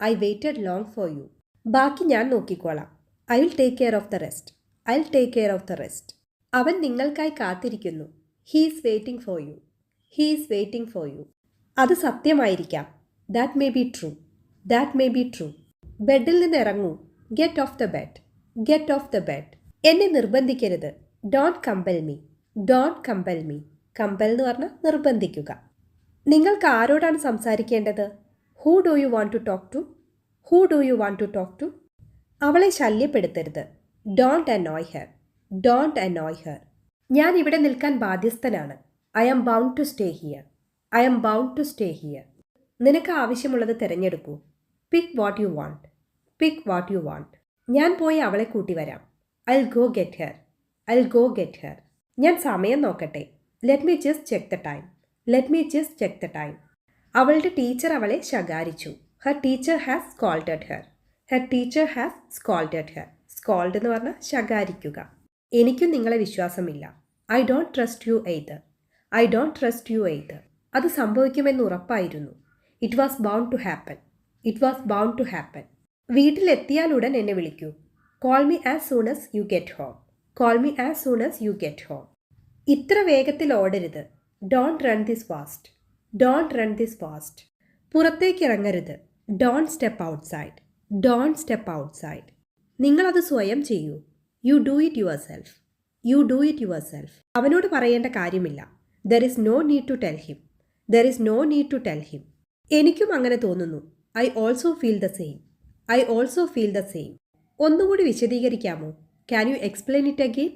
I waited long for you. ബാക്കി ഞാൻ നോക്കിക്കോളാം. I will take care of the rest. I will take care of the rest. അവൻ നിങ്ങൾക്കായി കാത്തിരിക്കുന്നു. He is waiting for you. He is waiting for you. അത് സത്യമായിരിക്കാം. That may be true. That may be true. ബെഡിൽ നിന്ന് ഇറങ്ങൂ. Get off the bed. Get off the bed. എന്നെ നിർബന്ധിക്കരുത്. Don't compel me. Don't compel me. Compel എന്ന് പറഞ്ഞാൽ നിർബന്ധിക്കുക. നിങ്ങൾക്ക് ആരോടാണ് സംസാരിക്കേണ്ടത്? Who do you want to talk to? Who do you want to talk to? അവളെ ശല്യപ്പെടുത്തരുത്. Don't annoy her. Don't annoy her. ഞാൻ ഇവിടെ നിൽക്കാൻ ബാധ്യസ്ഥനാണ്. I am bound to stay here. I am bound to stay here. നിനക്ക് ആവശ്യമുള്ളത് തിരഞ്ഞെടുക്കൂ. Pick what you want. Pick what you want. ഞാൻ പോയി അവളെ കൂട്ടി വരാം. I will go get her. I will go get her. ഞാൻ സമയം നോക്കട്ടെ. Let me just check the time. Let me just check the time. അവളുടെ ടീച്ചർ അവളെ ശകാരിച്ചു. Her teacher has scolded her. Her teacher has scolded her. Scold എന്ന് പറഞ്ഞാൽ ശകാരിക്കുക. എനിക്കും നിങ്ങളെ വിശ്വാസമില്ല. I don't trust you either. I don't trust you either. അത് സംഭവിക്കുമെന്ന് ഉറപ്പായിരുന്നു. It was bound to happen. It was bound to happen. വീട്ടിലെത്തിയാലുടൻ എന്നെ വിളിക്കൂ. Call me as soon as you get home. Call me as soon as you get home. ഇത്ര വേഗത്തിൽ ഓടരുത്. Don't run this fast. Don't run this fast. പുറത്തേക്ക് ഇറങ്ങരുത്. Don't step outside. Don't step outside. നിങ്ങളത് സ്വയം ചെയ്യൂ. You do it yourself. U do it yourself. അവനോട് പറയേണ്ട കാര്യമില്ല. There is no need to tell him. There is no need to tell him. എനിക്കും അങ്ങനെ തോന്നുന്നു. I also feel the same. I also feel the same. ഒന്നുകൂടി വിശദീകരിക്കാമോ? Can you explain it again?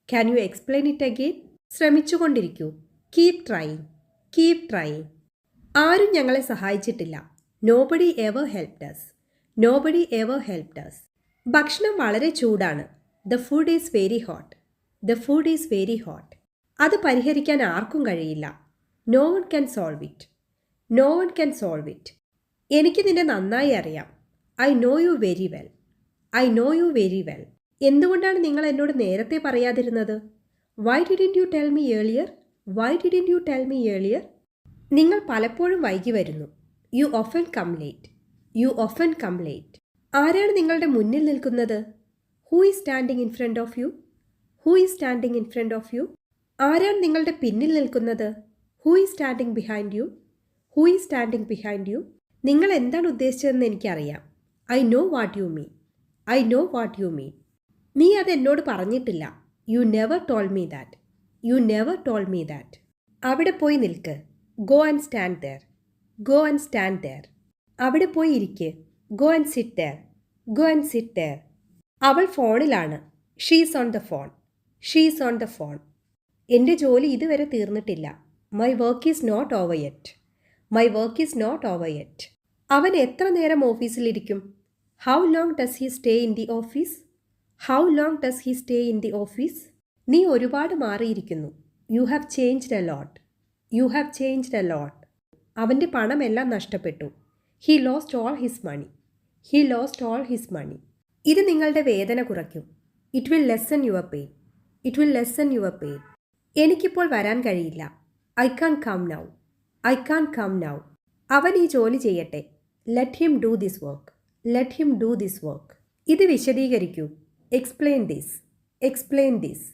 Can you explain it again? ശ്രമിച്ചുകൊണ്ടിരിക്കൂ. Keep trying. Keep trying. ആരും ഞങ്ങളെ സഹായിച്ചിട്ടില്ല. Nobody ever helped us. Nobody ever helped us. ഭക്ഷണം വളരെ ചൂടാണ്. The food is very hot. The food is very hot. അത് പരിഹരിക്കാൻ ആർക്കും കഴിയില്ല. No one can solve it. No one can solve it. എനിക്ക് നിന്നെ നന്നായി അറിയാം. I know you very well. I know you very well. എന്തുകൊണ്ടാണ് നിങ്ങൾ എന്നോട് നേരത്തെ പറയാതിരുന്നത്? Why didn't you tell me earlier? Why didn't you tell me earlier? നിങ്ങൾ പലപ്പോഴും വൈകി വരുന്നു. You often come late. You often come late. ആരാണ് നിങ്ങളുടെ മുന്നിൽ നിൽക്കുന്നത്? Who is standing in front of you? Who is standing in front of you? ആരാണ് നിങ്ങളുടെ പിന്നിൽ നിൽക്കുന്നത്? Who is standing behind you? Who is standing behind you? നിങ്ങൾ എന്താണ് ഉദ്ദേശിച്ചതെന്ന് എനിക്കറിയാം. I know what you mean. I know what you mean. നീ അത് എന്നോട് പറഞ്ഞിട്ടില്ല. You never told me that. You never told me that. അവിടെ പോയി നിൽക്ക്. Go and stand there. Go and stand there. അവിടെ പോയി ഇരിക്ക്. Go and sit there. Go and sit there. അവൾ ഫോണിലാണ്. She's on the phone. She's on the phone. എൻ്റെ ജോലി ഇതുവരെ തീർന്നിട്ടില്ല. My work is not over yet. My work is not over yet. അവൻ എത്ര നേരം ഓഫീസിലിരിക്കും? How long does he stay in the office? How long does he stay in the office? നീ ഒരുപാട് മാറിയിരിക്കുന്നു. You have changed a lot. You have changed a lot. അവൻ്റെ പണമെല്ലാം നഷ്ടപ്പെട്ടു. He lost all his money. He lost all his money. ഇത് നിങ്ങളുടെ വേദന കുറയ്ക്കും. It will lessen your pain. It will lessen your pain. എനിക്കിപ്പോൾ വരാൻ കഴിയില്ല. I can't come now. I can't come now. അവൻ ഈ ജോലി ചെയ്യട്ടെ. Let him do this work. Let him do this work. ഇത് വിശദീകരിക്കൂ. Explain this. Explain this.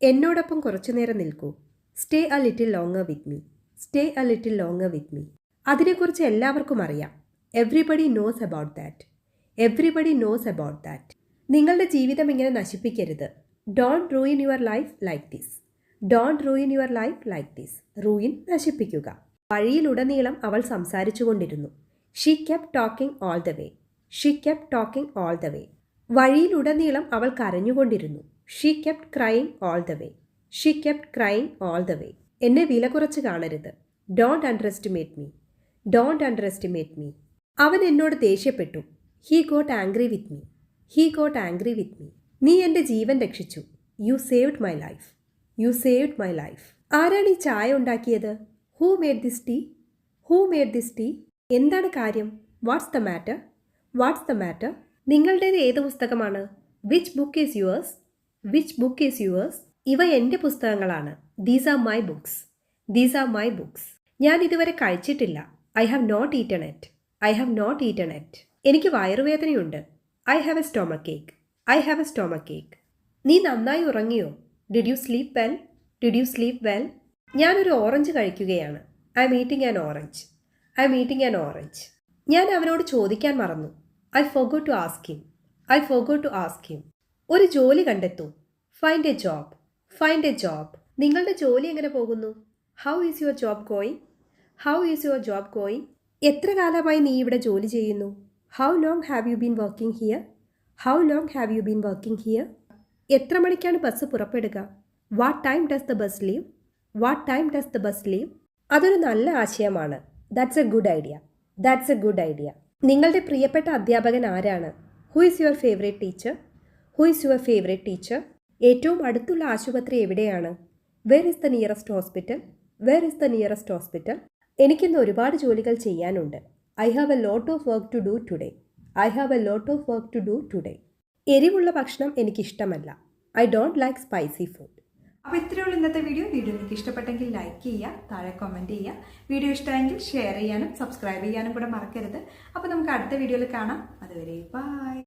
എന്നോടൊപ്പം കുറച്ചു നേരം നിൽക്കൂ. Stay a little longer with me. Stay a little longer with me. അതിനെക്കുറിച്ച് എല്ലാവർക്കും അറിയാം. Everybody knows about that. Everybody knows about that. നിങ്ങളുടെ ജീവിതം ഇങ്ങനെ നശിപ്പിക്കരുത്. Don't ruin your life like this. Don't ruin your life like this. Ruin നശിപ്പിക്കുക. വഴിയിലുടനീളം അവൾ സംസാരിച്ചു കൊണ്ടിരുന്നു. She kept talking all the way. She kept talking all the way. വഴിയിലുടനീളം അവൾ കരഞ്ഞുകൊണ്ടിരുന്നു. She kept crying all the way. She kept crying all the way. എന്നെ വില കുറച്ച് കാണരുത്. Don't underestimate me. Don't underestimate me. അവൻ എന്നോട് ദേഷ്യപ്പെട്ടു. He got angry with me. He got angry with me. നീ എൻ്റെ ജീവൻ രക്ഷിച്ചു. You saved my life. You saved my life. ആരാണ് ഈ ചായ ഉണ്ടാക്കിയത്? Who made this tea? Who made this tea? എന്താണ് കാര്യം? What's the matter? What's the matter? നിങ്ങളുടേത് ഏത് പുസ്തകമാണ്? Which book is yours? Which book is yours? ഇവ എൻ്റെ പുസ്തകങ്ങളാണ്. These are my books. These are my books. ഞാൻ ഇതുവരെ കഴിച്ചിട്ടില്ല. I have not eaten it. I have not eaten it. എനിക്ക് വയറുവേദനയുണ്ട്. I have a stomach ache. I have a stomach ache. നീ നന്നായി ഉറങ്ങിയോ? Did you sleep well? Did you sleep well? ഞാനൊരു ഓറഞ്ച് കഴിക്കുകയാണ്. I'm eating an orange. I'm eating an orange. ഞാൻ അവനോട് ചോദിക്കാൻ മറന്നു. I forgot to ask him. I forgot to ask him. ഒരു ജോലി കണ്ടെത്തൂ. Find a job. Find a job. നിങ്ങളുടെ ജോലി എങ്ങനെ പോകുന്നു? How is your job going? How is your job going? എത്ര കാലമായി നീ ഇവിടെ ജോലി ചെയ്യുന്നു? How long have you been working here? How long have you been working here? എത്ര മണിക്കാണ് ബസ് പുറപ്പെടുക? What time does the bus leave? What time does the bus leave? അതൊരു നല്ല ആശയമാണ്. That's A good idea. That's A good idea. നിങ്ങളുടെ പ്രിയപ്പെട്ട അധ്യാപകൻ ആരാണ്? Who is your favourite teacher? Who is your favourite teacher? ഏറ്റവും അടുത്തുള്ള ആശുപത്രി എവിടെയാണ്? Where is the nearest hospital? Where is the nearest hospital? എനിക്കിന്ന് ഒരുപാട് ജോലികൾ ചെയ്യാനുണ്ട്. I have a lot of work to do today. I have a lot of work to do today. എരിവുള്ള ഭക്ഷണം എനിക്കിഷ്ടമല്ല. I don't like spicy food. അപ്പോൾ ഇത്രയുള്ള ഇന്നത്തെ വീഡിയോ നിങ്ങൾക്ക് ഇഷ്ടപ്പെട്ടെങ്കിൽ ലൈക്ക് ചെയ്യുക, താഴെ കമൻറ്റ് ചെയ്യുക. വീഡിയോ ഇഷ്ടമെങ്കിൽ ഷെയർ ചെയ്യാനും സബ്സ്ക്രൈബ് ചെയ്യാനും കൂടെ മറക്കരുത്. അപ്പോൾ നമുക്ക് അടുത്ത വീഡിയോയിൽ കാണാം. അതുവരെ ബൈ.